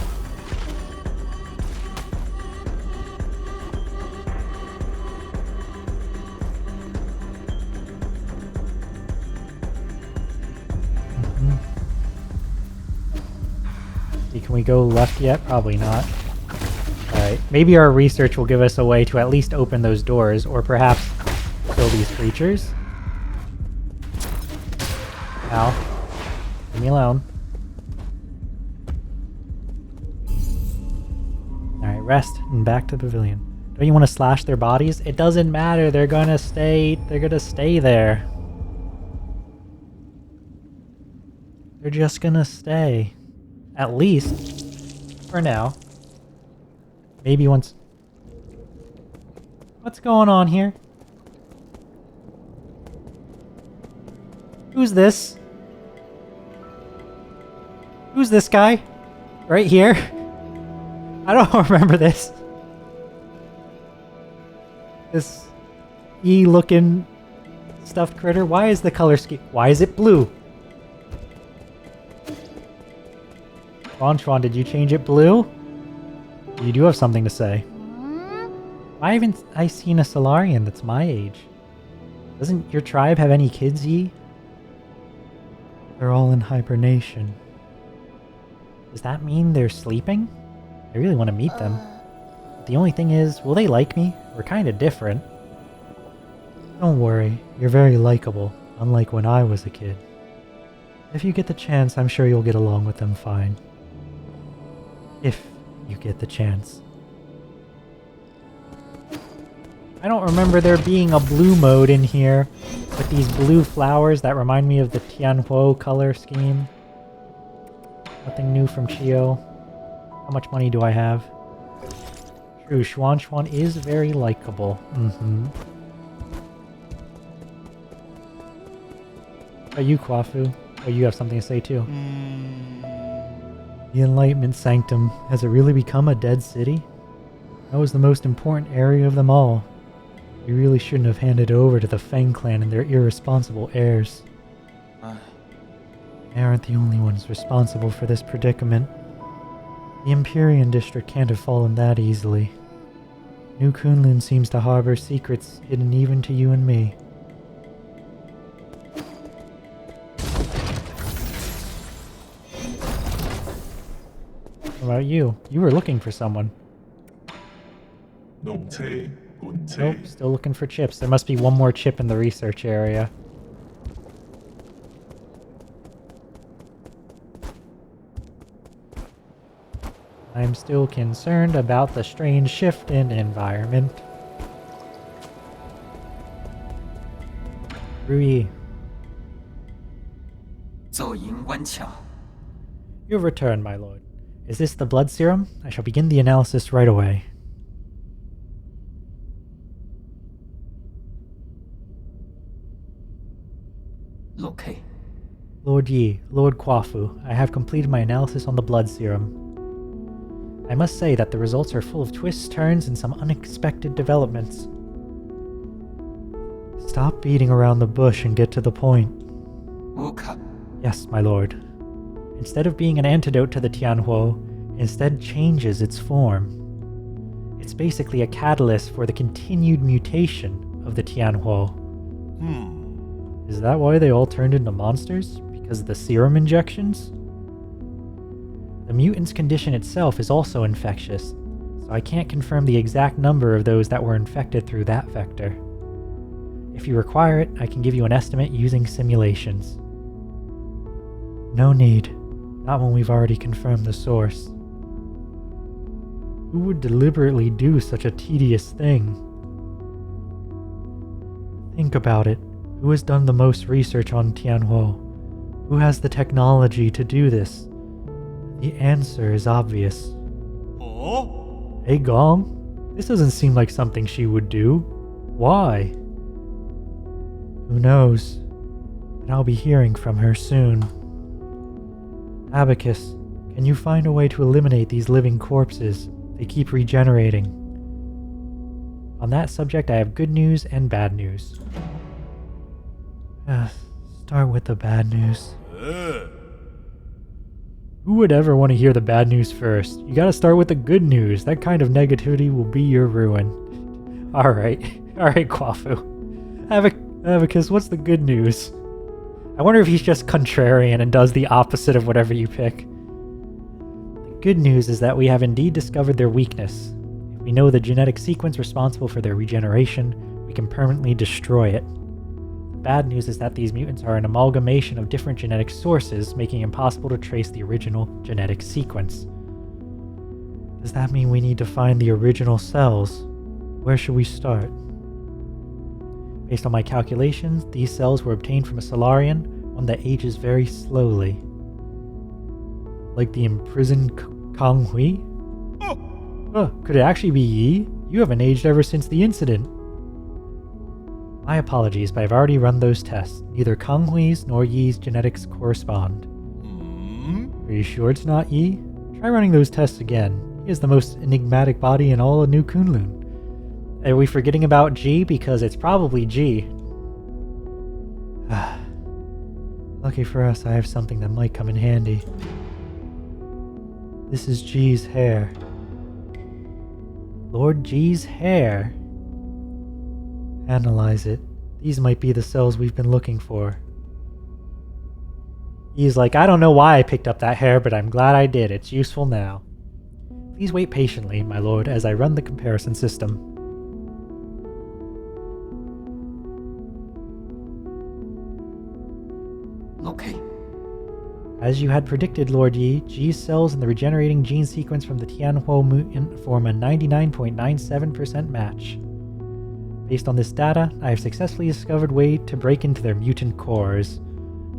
S1: Can we go left yet? Probably not. Alright, maybe our research will give us a way to at least open those doors, or perhaps kill these creatures. Ow. Leave me alone. Alright, rest and back to the pavilion. Don't you want to slash their bodies? It doesn't matter, they're gonna stay there. They're just gonna stay. At least, for now. Maybe once... What's going on here? Who's this? Who's this guy? Right here? I don't remember this. This E-looking stuffed critter. Why is the color scheme... Why is it blue? Schwan, did you change it blue? You do have something to say. Why haven't I seen a Solarian that's my age? Doesn't your tribe have any kids, Yi? They're all in hibernation. Does that mean they're sleeping? I really want to meet them. But the only thing is, will they like me? We're kind of different. Don't worry, you're very likable, unlike when I was a kid. If you get the chance, I'm sure you'll get along with them fine. If you get the chance. I don't remember there being a blue mode in here with these blue flowers that remind me of the Tianhuo color scheme. Nothing new from Chio. How much money do I have? True, Schwan is very likable. Are you, Kwafu? Oh, you have something to say too. The Enlightenment Sanctum, has it really become a dead city? That was the most important area of them all. We really shouldn't have handed it over to the Feng clan and their irresponsible heirs. They aren't the only ones responsible for this predicament. The Empyrean district can't have fallen that easily. New Kunlun seems to harbor secrets hidden even to you and me. What about you? You were looking for someone. Nope, still looking for chips. There must be one more chip in the research area. I'm still concerned about the strange shift in environment. Rui. You have returned, my lord. Is this the blood serum? I shall begin the analysis right away.
S3: Okay.
S1: Lord Yi, Lord Kwafu, I have completed my analysis on the blood serum. I must say that the results are full of twists, turns, and some unexpected developments. Stop beating around the bush and get to the point. Yes, my lord. Instead of being an antidote to the Tianhuo, instead changes its form. It's basically a catalyst for the continued mutation of the Tianhuo. Is that why they all turned into monsters? Because of the serum injections? The mutant's condition itself is also infectious, so I can't confirm the exact number of those that were infected through that vector. If you require it, I can give you an estimate using simulations. No need. Not when we've already confirmed the source. Who would deliberately do such a tedious thing? Think about it. Who has done the most research on Tianhuo? Who has the technology to do this? The answer is obvious. Oh? Hey Gong, this doesn't seem like something she would do. Why? Who knows? But I'll be hearing from her soon. Abacus, can you find a way to eliminate these living corpses? They keep regenerating. On that subject, I have good news and bad news. Start with the bad news. Who would ever want to hear the bad news first? You gotta start with the good news. That kind of negativity will be your ruin. Alright, Kwafu. Abacus, what's the good news? I wonder if he's just contrarian and does the opposite of whatever you pick. The Good news is that we have indeed discovered their weakness. If we know the genetic sequence responsible for their regeneration, we can permanently destroy it. The bad news is that these mutants are an amalgamation of different genetic sources, making it impossible to trace the original genetic sequence. Does that mean we need to find the original cells? Where should we start? Based on my calculations, these cells were obtained from a Solarian, one that ages very slowly. Like the imprisoned Kang Hui? Oh, could it actually be Yi? You haven't aged ever since the incident. My apologies, but I've already run those tests. Neither Kang Hui's nor Yi's genetics correspond. Are you sure it's not Yi? Try running those tests again. He has the most enigmatic body in all of New Kunlun. Are we forgetting about G? Because it's probably G. Lucky for us, I have something that might come in handy. This is G's hair. Lord G's hair. Analyze it. These might be the cells we've been looking for. He's like, I don't know why I picked up that hair, but I'm glad I did. It's useful now. Please wait patiently, my lord, as I run the comparison system.
S3: Okay.
S1: As you had predicted, Lord Yi, G's cells in the regenerating gene sequence from the Tianhuo mutant form a 99.97% match. Based on this data, I have successfully discovered a way to break into their mutant cores.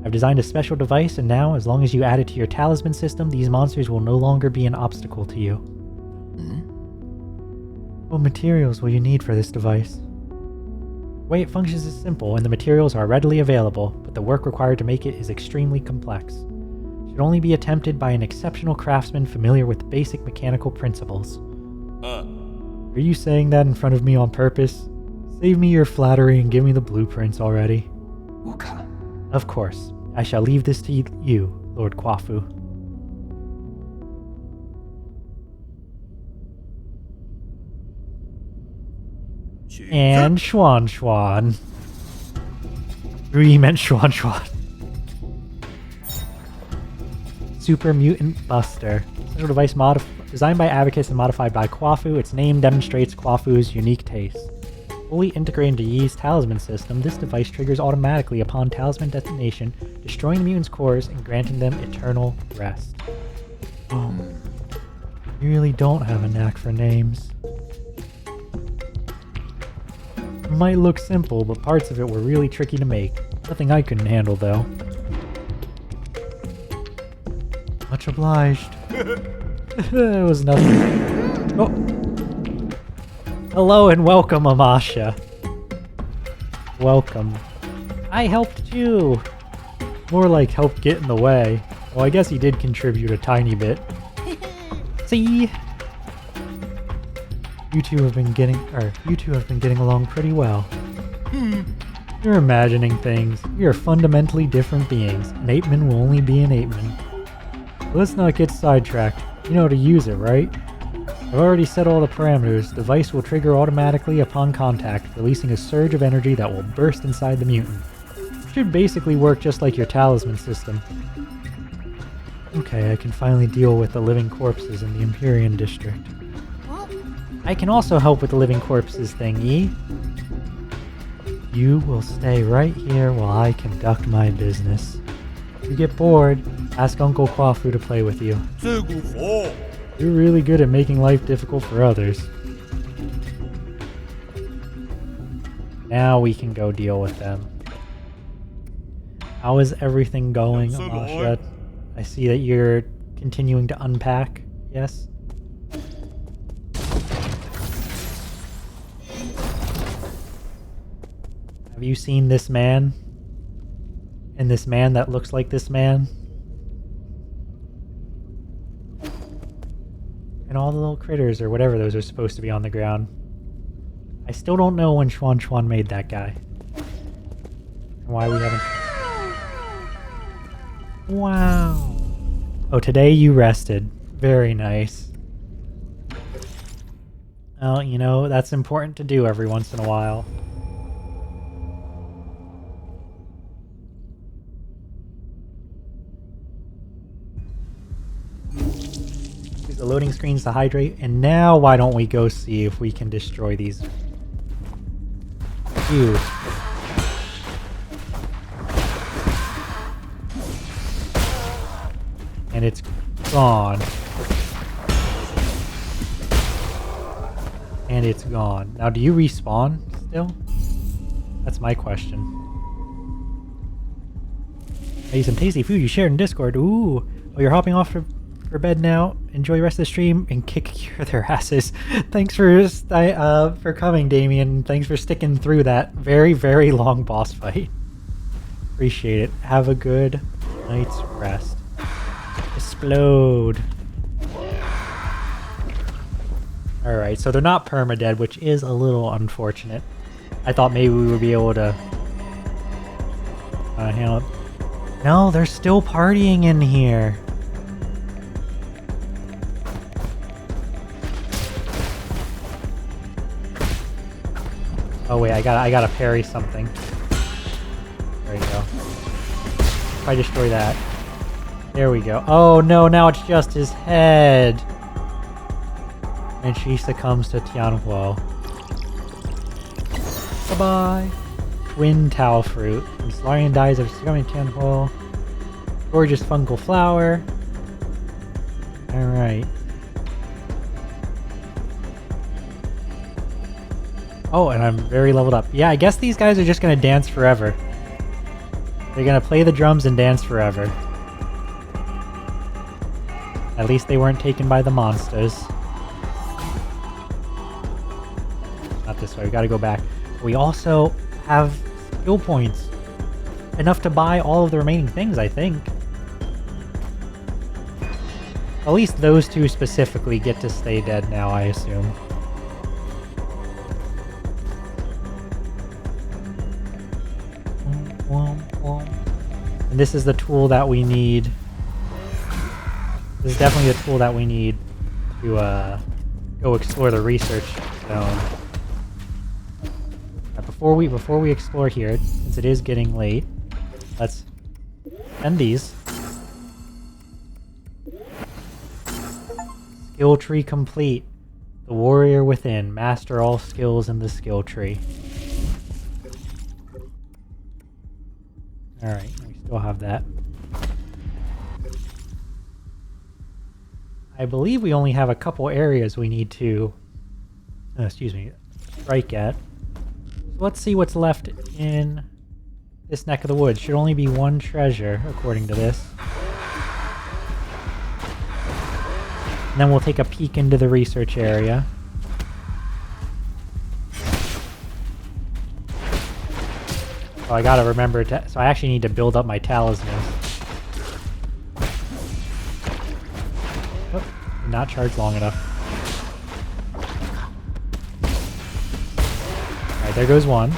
S1: I've designed a special device, and now, as long as you add it to your talisman system, these monsters will no longer be an obstacle to you. What materials will you need for this device? The way it functions is simple, and the materials are readily available, but the work required to make it is extremely complex. It should only be attempted by an exceptional craftsman familiar with basic mechanical principles. Are you saying that in front of me on purpose? Save me your flattery and give me the blueprints already.
S3: Okay.
S1: Of course. I shall leave this to you, Lord Kwafu. And Schwan. Rui meant Schwan. Super Mutant Buster. Special device designed by Abacus and modified by Kwafu. Its name demonstrates Kwafu's unique taste. Fully integrated into Yi's talisman system, this device triggers automatically upon talisman detonation, destroying the mutant's cores and granting them eternal rest. You really don't have a knack for names. It might look simple, but parts of it were really tricky to make. Nothing I couldn't handle, though. Much obliged. It was nothing. Oh. Hello and welcome, Amasha. Welcome. I helped you. More like helped get in the way. Well, I guess he did contribute a tiny bit. See? You two have been getting along pretty well. You're imagining things. We are fundamentally different beings. An ape-man will only be an ape-man. Let's not get sidetracked. You know how to use it, right? I've already set all the parameters. The device will trigger automatically upon contact, releasing a surge of energy that will burst inside the mutant. It should basically work just like your talisman system. Okay, I can finally deal with the living corpses in the Empyrean district. I can also help with the living corpses thing, Yi. You will stay right here while I conduct my business. If you get bored, ask Uncle Kwafu to play with you. You're really good at making life difficult for others. Now we can go deal with them. How is everything going, Amasha? I see that you're continuing to unpack, yes? Have you seen this man? And this man that looks like this man? And all the little critters or whatever those are supposed to be on the ground. I still don't know when Schwan made that guy. And why we haven't... Wow. Oh, today you rested. Very nice. Oh, you know, that's important to do every once in a while. the loading screens to hydrate. And now why don't we go see if we can destroy these? Ew. And it's gone. And it's gone. Now, do you respawn still? That's my question. I eat some tasty food you shared in Discord. Ooh. Oh, you're hopping off for bed now. Enjoy the rest of the stream and kick their asses. Thanks for coming, Damien. Thanks for sticking through that very, very long boss fight. Appreciate it. Have a good night's rest. Explode. Alright, so they're not permadead, which is a little unfortunate. I thought maybe we would be able to handle it. No, they're still partying in here. Oh wait, I gotta parry something. There you go. If I destroy that. There we go. Oh no, now it's just his head. And she succumbs to Tianhuo. Bye-bye. Twin Tao Fruit. And Solarian dies of succumbing to Tianhuo. Gorgeous fungal flower. Alright. Oh, and I'm very leveled up. Yeah, I guess these guys are just gonna dance forever. They're gonna play the drums and dance forever. At least they weren't taken by the monsters. Not this way, we gotta go back. We also have skill points. Enough to buy all of the remaining things, I think. At least those two specifically get to stay dead now, I assume. And this is the tool that we need. This is definitely the tool that we need to go explore the research zone. Right, before we explore here, since it is getting late, let's end these. Skill tree complete. The warrior within. Master all skills in the skill tree. Alright, we still have that. I believe we only have a couple areas we need to, strike at. So let's see what's left in this neck of the woods. Should only be one treasure, according to this. And then we'll take a peek into the research area. Oh, I gotta remember to, so I actually need to build up my talisman. Oh, not charged long enough. Alright, there goes one.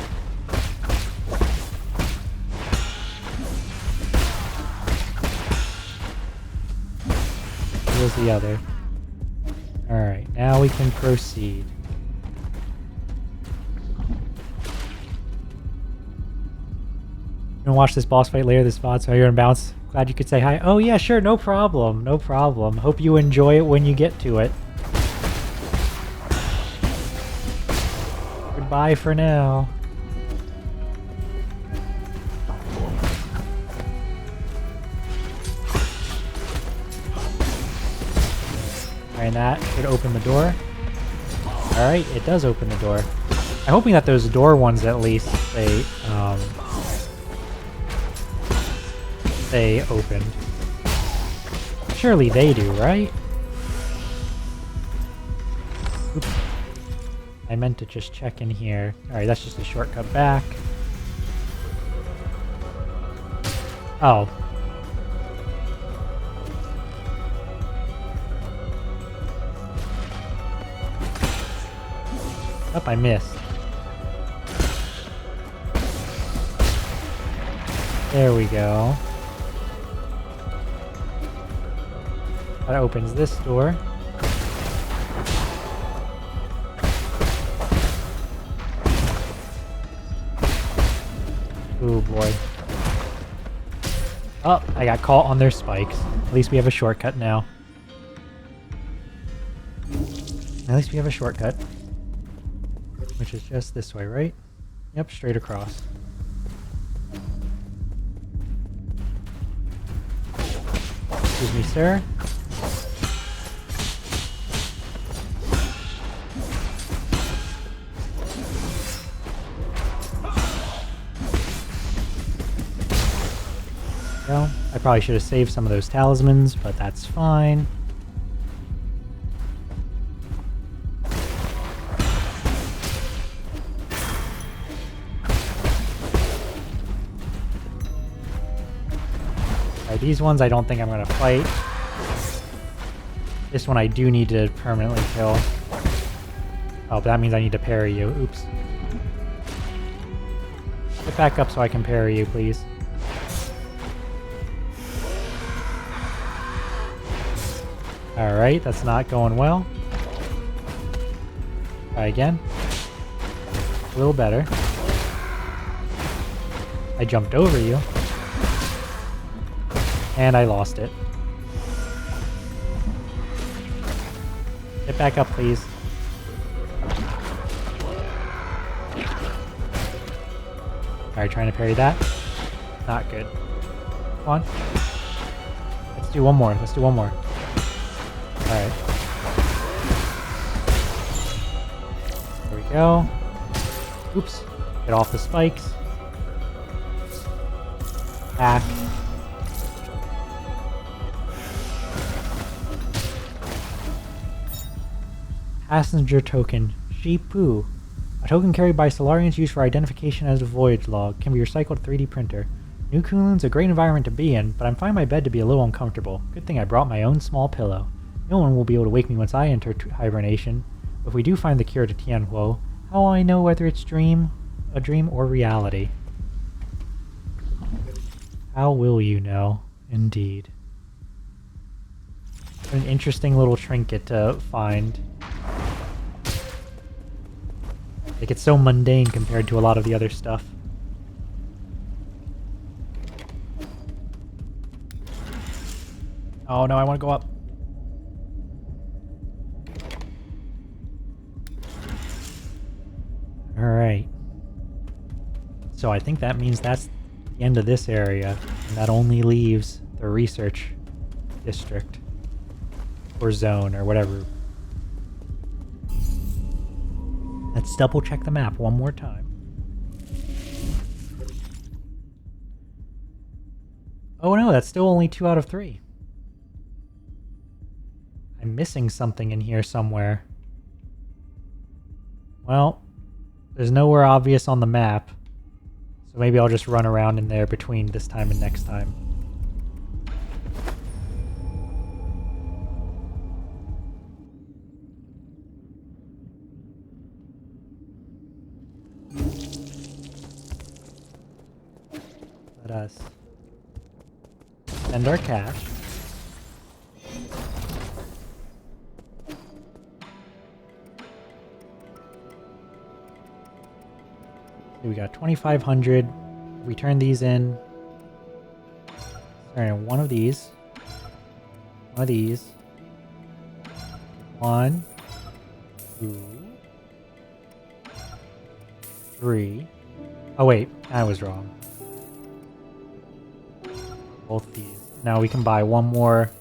S1: Here's the other. Alright, now we can proceed. Gonna watch this boss fight later this VOD, so you're gonna bounce. Glad you could say hi. Oh yeah, sure, no problem, no problem. Hope you enjoy it when you get to it. Goodbye for now. And that should open the door. Alright, it does open the door. I'm hoping that those door ones at least they opened. Surely they do, right? Oops. I meant to just check in here. Alright, that's just a shortcut back. Oh. Oh, I missed. There we go. That opens this door. Oh boy. Oh, I got caught on their spikes. At least we have a shortcut now. At least we have a shortcut. Which is just this way, right? Yep, straight across. Excuse me, sir. Well, I probably should have saved some of those talismans, but that's fine. These ones I don't think I'm going to fight. This one I do need to permanently kill. Oh, but that means I need to parry you. Oops. Get back up so I can parry you, please. Alright, that's not going well. Try again. A little better. I jumped over you. And I lost it. Get back up, please. Alright, trying to parry that. Not good. Come on. Let's do one more. Let's do one more. Alright. There we go. Oops. Get off the spikes. Back. Passenger token, Shipu. A token carried by Solarians used for identification as a voyage log. Can be recycled 3D printer. New Kunlun's a great environment to be in, but I'm finding my bed to be a little uncomfortable. Good thing I brought my own small pillow. No one will be able to wake me once I enter hibernation. If we do find the cure to Tianhuo, how will I know whether it's a dream or reality? How will you know? Indeed. An interesting little trinket to find. Like, it's so mundane compared to a lot of the other stuff. Oh no, I want to go up. Alright. So I think that means that's the end of this area, and that only leaves the research district. Or zone, or whatever. Let's double check the map one more time. Oh no, that's still only 2 out of 3. I'm missing something in here somewhere. Well, there's nowhere obvious on the map. So maybe I'll just run around in there between this time and next time. Let us spend our cash. So we got 2,500. We turn these in. Turn in one of these. One of these. 1, 2, 3. Oh wait, I was wrong. Both of these. Now we can buy one more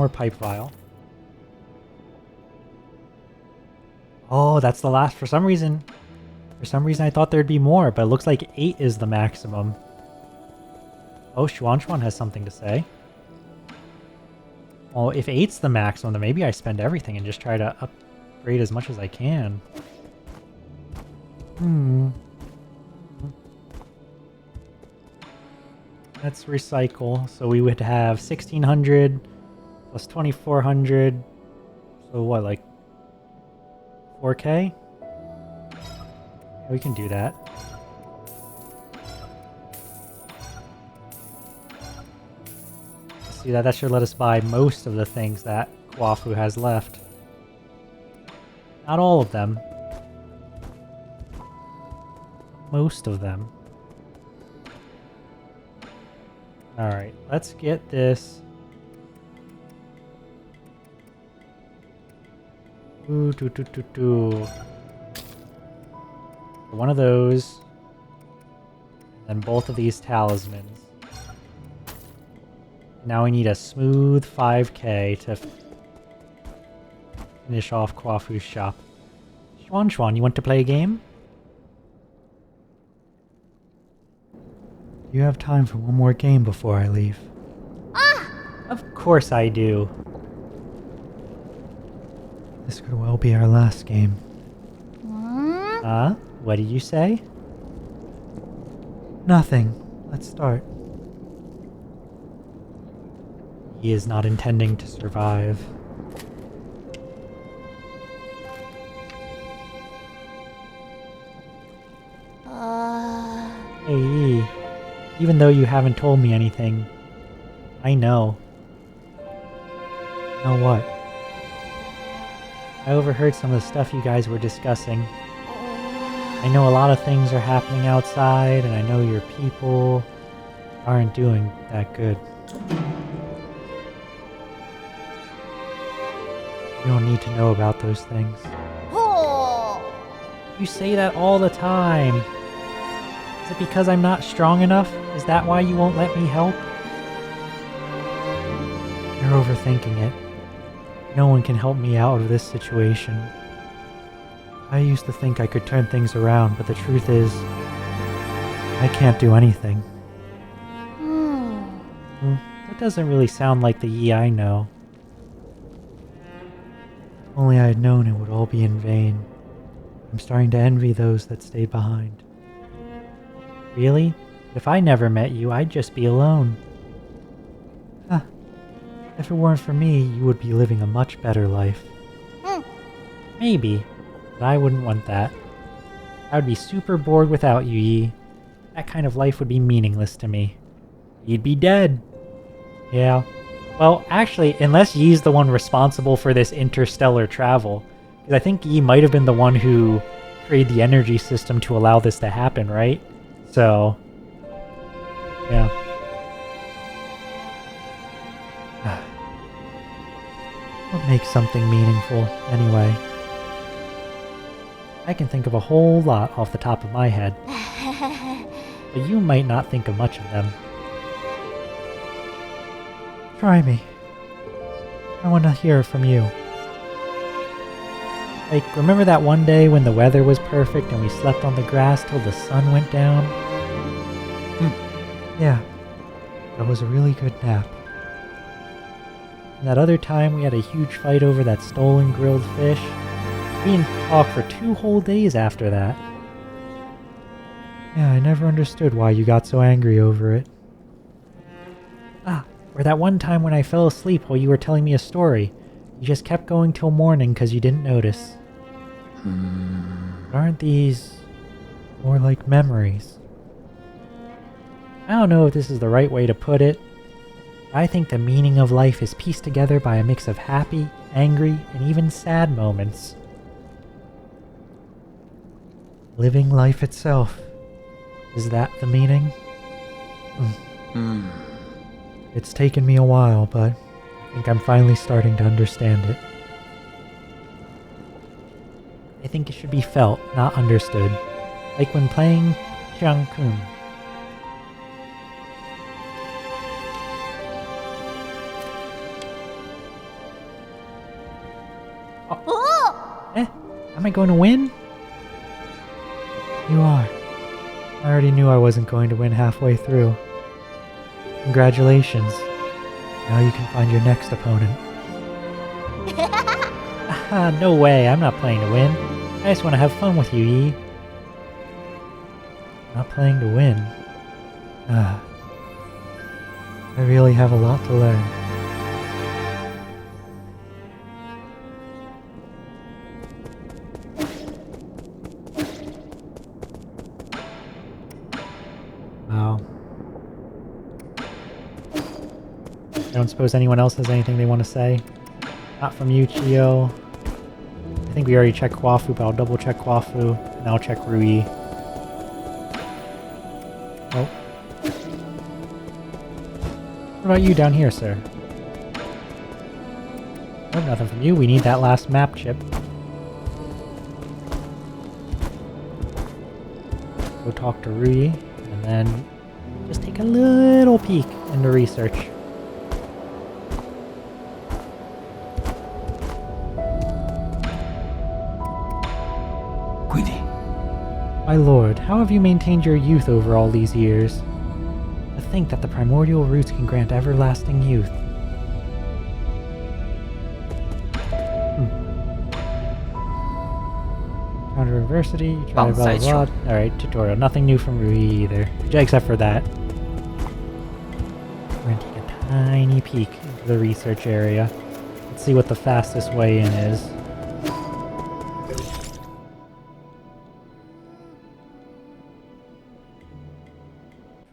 S1: pipe vial. Oh, that's the last. For some reason I thought there'd be more, but it looks like 8 is the maximum. Oh, Xuan has something to say. Well, if 8's the maximum, then maybe I spend everything and just try to upgrade as much as I can. Let's recycle. So we would have 1,600 plus 2,400. So what, like 4K? Yeah, we can do that. See, that should let us buy most of the things that Kwafu has left. Not all of them. Most of them. Alright, let's get this Ooh, doo, doo, doo, doo. One of those. And both of these talismans. Now we need a smooth 5k to finish off Kwafu's shop. Schwan, you want to play a game? You have time for one more game before I leave. Ah! Of course I do. This could well be our last game. What did you say? Nothing. Let's start. He is not intending to survive. Hey, even though you haven't told me anything, I know. Know what? I overheard some of the stuff you guys were discussing. I know a lot of things are happening outside, and I know your people aren't doing that good. You don't need to know about those things. You say that all the time. Is it because I'm not strong enough? Is that why you won't let me help? You're overthinking it. No one can help me out of this situation. I used to think I could turn things around, but the truth is, I can't do anything. That doesn't really sound like the Yi I know. If only I had known it would all be in vain. I'm starting to envy those that stayed behind. Really? If I never met you, I'd just be alone. Huh. If it weren't for me, you would be living a much better life. Maybe. But I wouldn't want that. I would be super bored without you, Yi. That kind of life would be meaningless to me. You'd be dead. Yeah. Well, actually, unless Yi's the one responsible for this interstellar travel, because I think Yi might have been the one who created the energy system to allow this to happen, right? So, yeah. What makes something meaningful, anyway? I can think of a whole lot off the top of my head. But you might not think of much of them. Try me. I want to hear it from you. Like, remember that one day when the weather was perfect and we slept on the grass till the sun went down? Yeah. That was a really good nap. And that other time we had a huge fight over that stolen grilled fish. We didn't talk for 2 whole days after that. Yeah, I never understood why you got so angry over it. Or that one time when I fell asleep while you were telling me a story. You just kept going till morning because you didn't notice. But aren't these more like memories? I don't know if this is the right way to put it. I think the meaning of life is pieced together by a mix of happy, angry, and even sad moments. Living life itself. Is that the meaning? It's taken me a while, but I think I'm finally starting to understand it. I think it should be felt, not understood. Like when playing Qiangkun. Am I going to win? You are. I already knew I wasn't going to win halfway through. Congratulations. Now you can find your next opponent. No way, I'm not playing to win. I just want to have fun with you, Yi. Not playing to win. I really have a lot to learn. Wow. I don't suppose anyone else has anything they want to say. Not from you, Chio. I think we already checked Kwafu, but I'll double check Kwafu, and I'll check Rui. Oh. What about you down here, sir? Nope, nothing from you. We need that last map chip. go talk to Rui, and then just take a little peek into research.
S3: quiiiiite.
S1: My lord, how have you maintained your youth over all these years? To think that the primordial roots can grant everlasting youth. Counter-adversity, try blah blah blah. Alright, tutorial. Nothing new from Rui either. Except for that. We're gonna take a tiny peek into the research area. Let's see what the fastest way in is.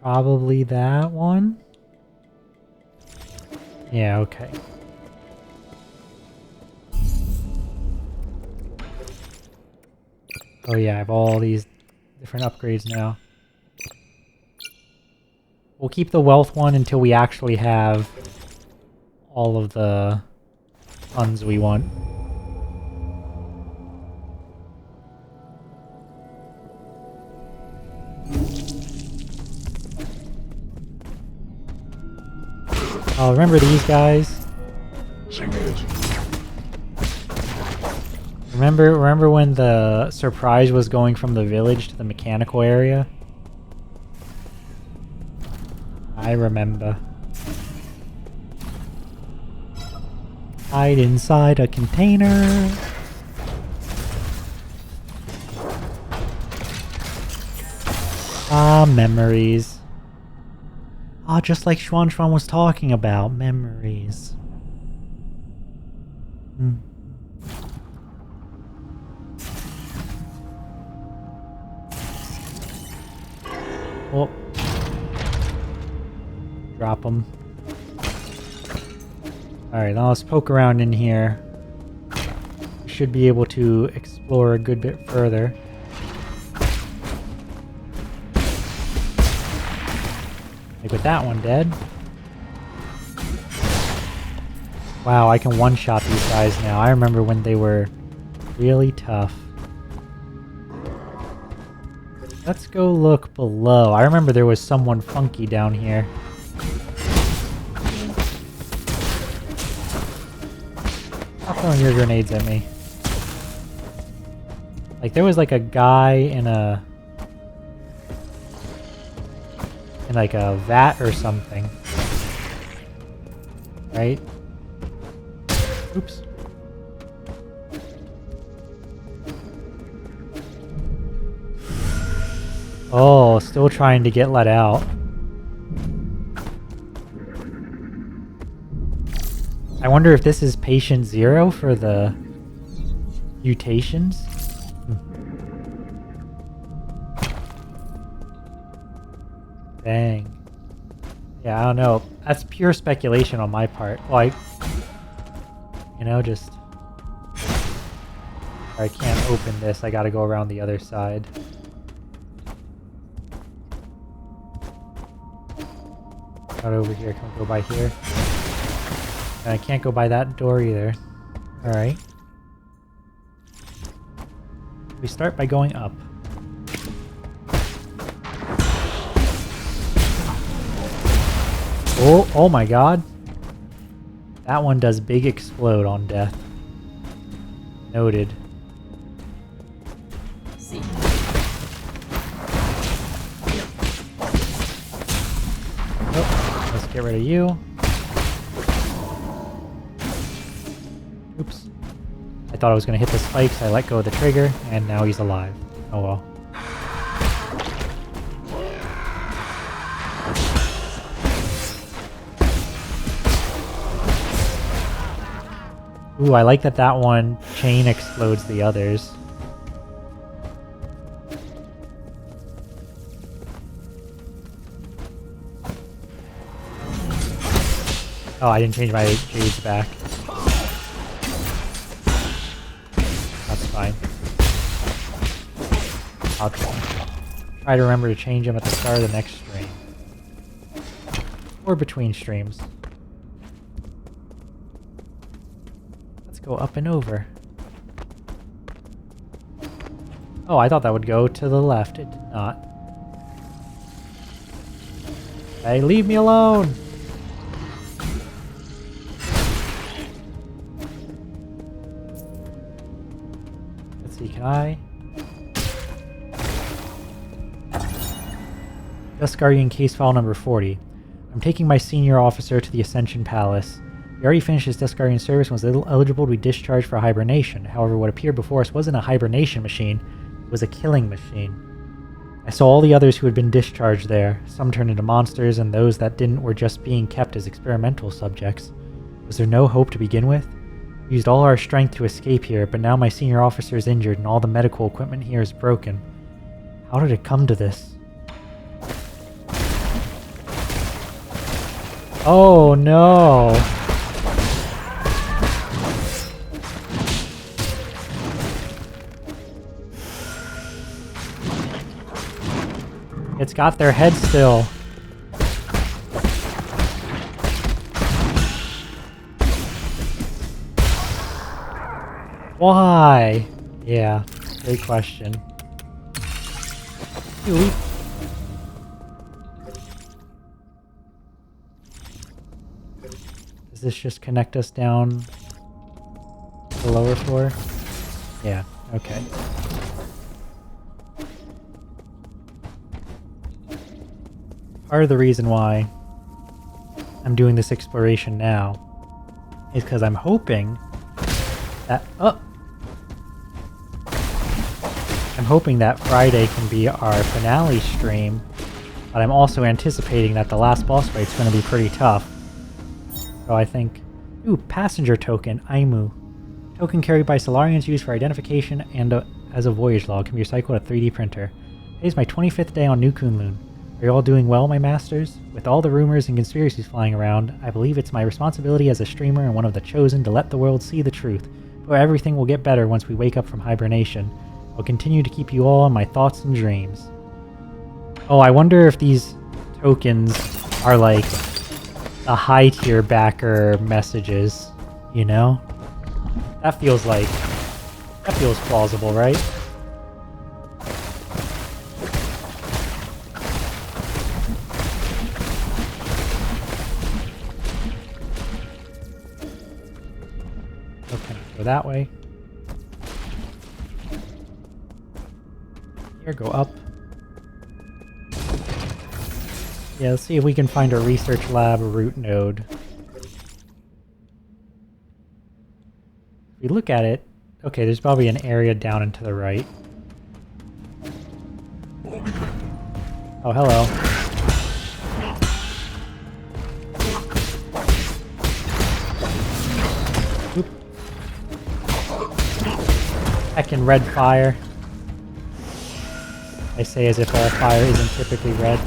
S1: Probably that one? Yeah, okay. Oh yeah, I have all these different upgrades now. We'll keep the wealth one until we actually have all of the funds we want. Oh, remember these guys? Remember when the surprise was going from the village to the mechanical area? I remember. Hide inside a container. Ah, memories. Ah, just like Xuan was talking about, memories. Oh. Drop them. Alright, now let's poke around in here. We should be able to explore a good bit further. Like with that one dead. Wow, I can one-shot these guys now. I remember when they were really tough. Let's go look below. I remember there was someone funky down here. Stop throwing your grenades at me. Like there was like a guy in like a vat or something. Right? Oops. Oh, still trying to get let out. I wonder if this is patient 0 for the mutations? Dang. Yeah, I don't know. That's pure speculation on my part. Like, you know, just... I can't open this. I gotta go around the other side. Not over here. Can we go by here? And I can't go by that door either. Alright. We start by going up. Oh, oh my god. That one does big explode on death. Noted. Oh, let's get rid of you. Oops. I thought I was going to hit the spikes. I let go of the trigger, and now he's alive. Oh well. Ooh, I like that that one chain explodes the others. Oh, I didn't change my shades back. That's fine. I'll try to remember to change them at the start of the next stream. Or between streams. Go up and over. Oh, I thought that would go to the left. It did not. Hey, leave me alone! Let's see, can I? Dust Guardian case file number 40. I'm taking my senior officer to the Ascension Palace. He already finished his Dust Guardian service and was eligible to be discharged for hibernation. However, what appeared before us wasn't a hibernation machine, it was a killing machine. I saw all the others who had been discharged there. Some turned into monsters, and those that didn't were just being kept as experimental subjects. Was there no hope to begin with? We used all our strength to escape here, but now my senior officer is injured and all the medical equipment here is broken. How did it come to this? Oh no! It's got their head still. Why? Yeah, great question. Ooh. Does this just connect us down to the lower floor? Yeah, okay. Part of the reason why I'm doing this exploration now is because I'm hoping that I'm hoping that Friday can be our finale stream, but I'm also anticipating that the last boss fight is going to be pretty tough. So I think, ooh, passenger token, Aimu. Token carried by Solarians used for identification and as a voyage log can be recycled at 3D printer. Today's my 25th day on New Kunlun. Are you all doing well, my masters? With all the rumors and conspiracies flying around, I believe it's my responsibility as a streamer and one of the chosen to let the world see the truth. But everything will get better once we wake up from hibernation. I'll continue to keep you all in my thoughts and dreams. Oh, I wonder if these tokens are like the high tier backer messages, you know? That feels plausible, right? Go that way. Here, go up. Yeah, let's see if we can find a research lab root node. If we look at it, okay, there's probably an area down and to the right. Oh, hello. Heckin' red fire. I say as if all fire isn't typically red.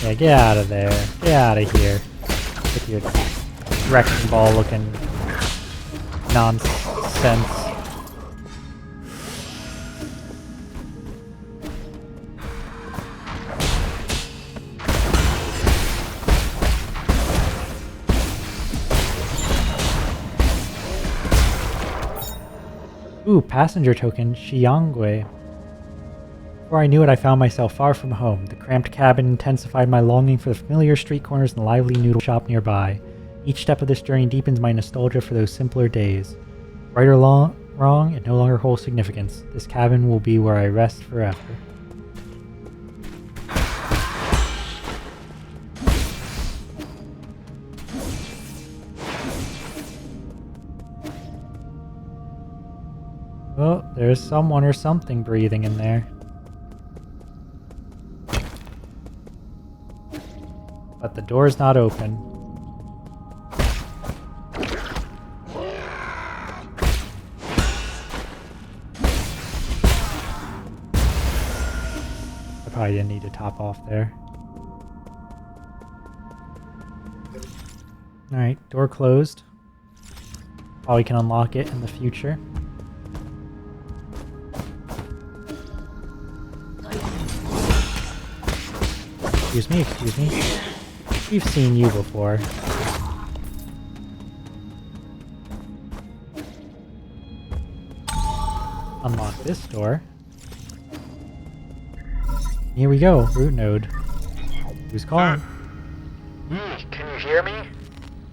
S1: Yeah, get out of there. Get out of here. With your wrecking ball looking nonsense. Ooh, passenger token, Xiangwei. Before I knew it, I found myself far from home. The cramped cabin intensified my longing for the familiar street corners and the lively noodle shop nearby. Each step of this journey deepens my nostalgia for those simpler days. Right or wrong, it no longer holds significance. This cabin will be where I rest forever. Oh, there's someone or something breathing in there. But the door's not open. I probably didn't need to top off there. Alright, door closed. Probably can unlock it in the future. Excuse me, excuse me. We've seen you before. unlock this door. Here we go, root node. Who's calling?
S2: Can you hear me?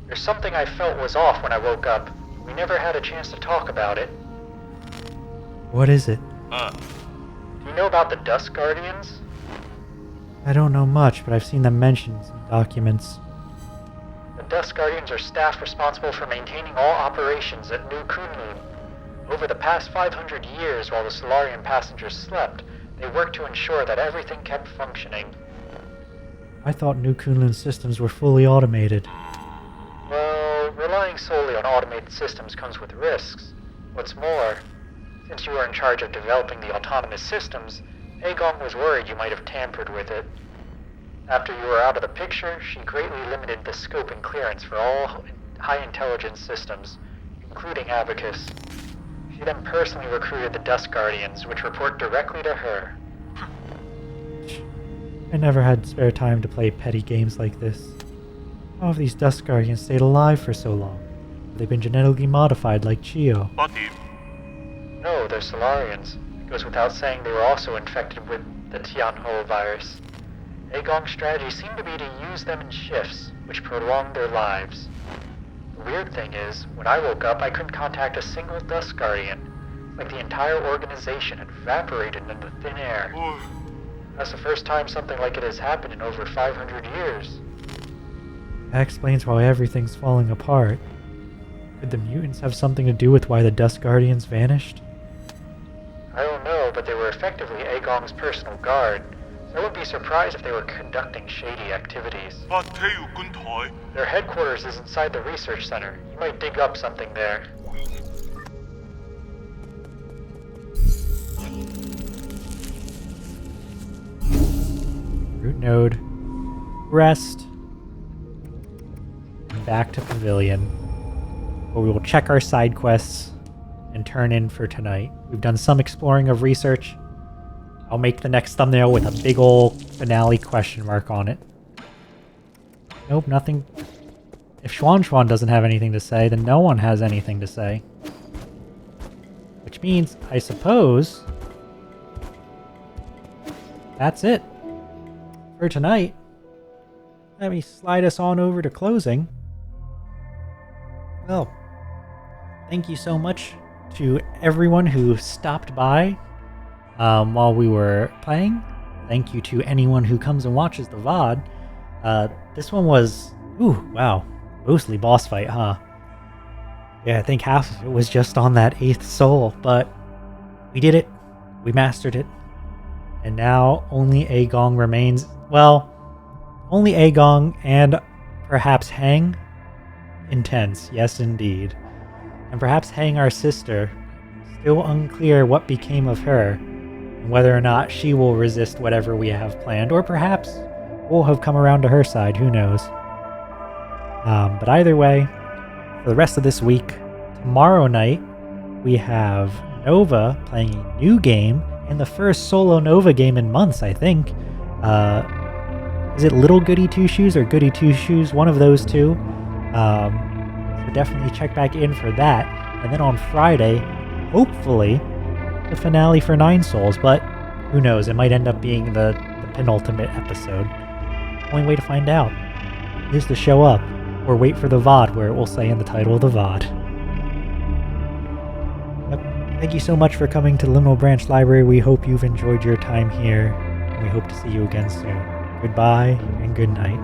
S2: There's something I felt was off when I woke up. We never had a chance to talk about it.
S1: What is it?
S2: Do you know about the Dust Guardians?
S1: I don't know much, but I've seen them mentioned in documents.
S2: The Dust Guardians are staff responsible for maintaining all operations at New Kunlun. Over the past 500 years, while the Solarian passengers slept, they worked to ensure that everything kept functioning.
S1: I thought New Kunlun systems were fully automated.
S2: Well, relying solely on automated systems comes with risks. What's more, since you were in charge of developing the autonomous systems, Aegong was worried you might have tampered with it. After you were out of the picture, she greatly limited the scope and clearance for all high-intelligence systems, including Abacus. She then personally recruited the Dust Guardians, which report directly to her.
S1: I never had spare time to play petty games like this. How have these Dust Guardians stayed alive for so long? Have they been genetically modified like Chio?
S2: No, they're Solarians. It goes without saying they were also infected with the Tianho virus. Aegong's strategy seemed to be to use them in shifts, which prolonged their lives. The weird thing is, when I woke up, I couldn't contact a single Dust Guardian. It's like the entire organization had evaporated into thin air. That's the first time something like it has happened in over 500 years.
S1: That explains why everything's falling apart. Could the mutants have something to do with why the Dust Guardians vanished?
S2: I don't know, but they were effectively Aegong's personal guard. So I wouldn't be surprised if they were conducting shady activities. Their headquarters is inside the research center. You might dig up something there.
S1: Root node. Rest. And back to Pavilion, where we will check our side quests and turn in for tonight. We've done some exploring of research. I'll make the next thumbnail with a big ol' finale question mark on it. Nope, nothing. If Schwan doesn't have anything to say, then no one has anything to say. Which means, I suppose, that's it for tonight. Let me slide us on over to closing. Well, thank you so much to everyone who stopped by while we were playing. Thank you to anyone who comes and watches the VOD. This one was, ooh, wow, mostly boss fight, huh? Yeah, I think half of it was just on that 8th soul, but we did it. We mastered it. And now only Aegong remains. Well, only Aegong and perhaps Heng. Intense, yes indeed. And perhaps Heng, our sister. Still unclear what became of her, and whether or not she will resist whatever we have planned, or perhaps we'll have come around to her side, who knows. But either way, for the rest of this week, tomorrow night, we have Nova playing a new game, and the first solo Nova game in months, I think. Is it Little Goody Two Shoes or Goody Two Shoes? One of those two. So definitely check back in for that. And then on Friday, hopefully, the finale for 9 Souls, but who knows, it might end up being the penultimate episode. Only way to find out is to show up, or wait for the VOD where it will say in the title of the VOD. Yep. Thank you so much for coming to the Liminal Branch Library. We hope you've enjoyed your time here, and we hope to see you again soon. Goodbye, and good night.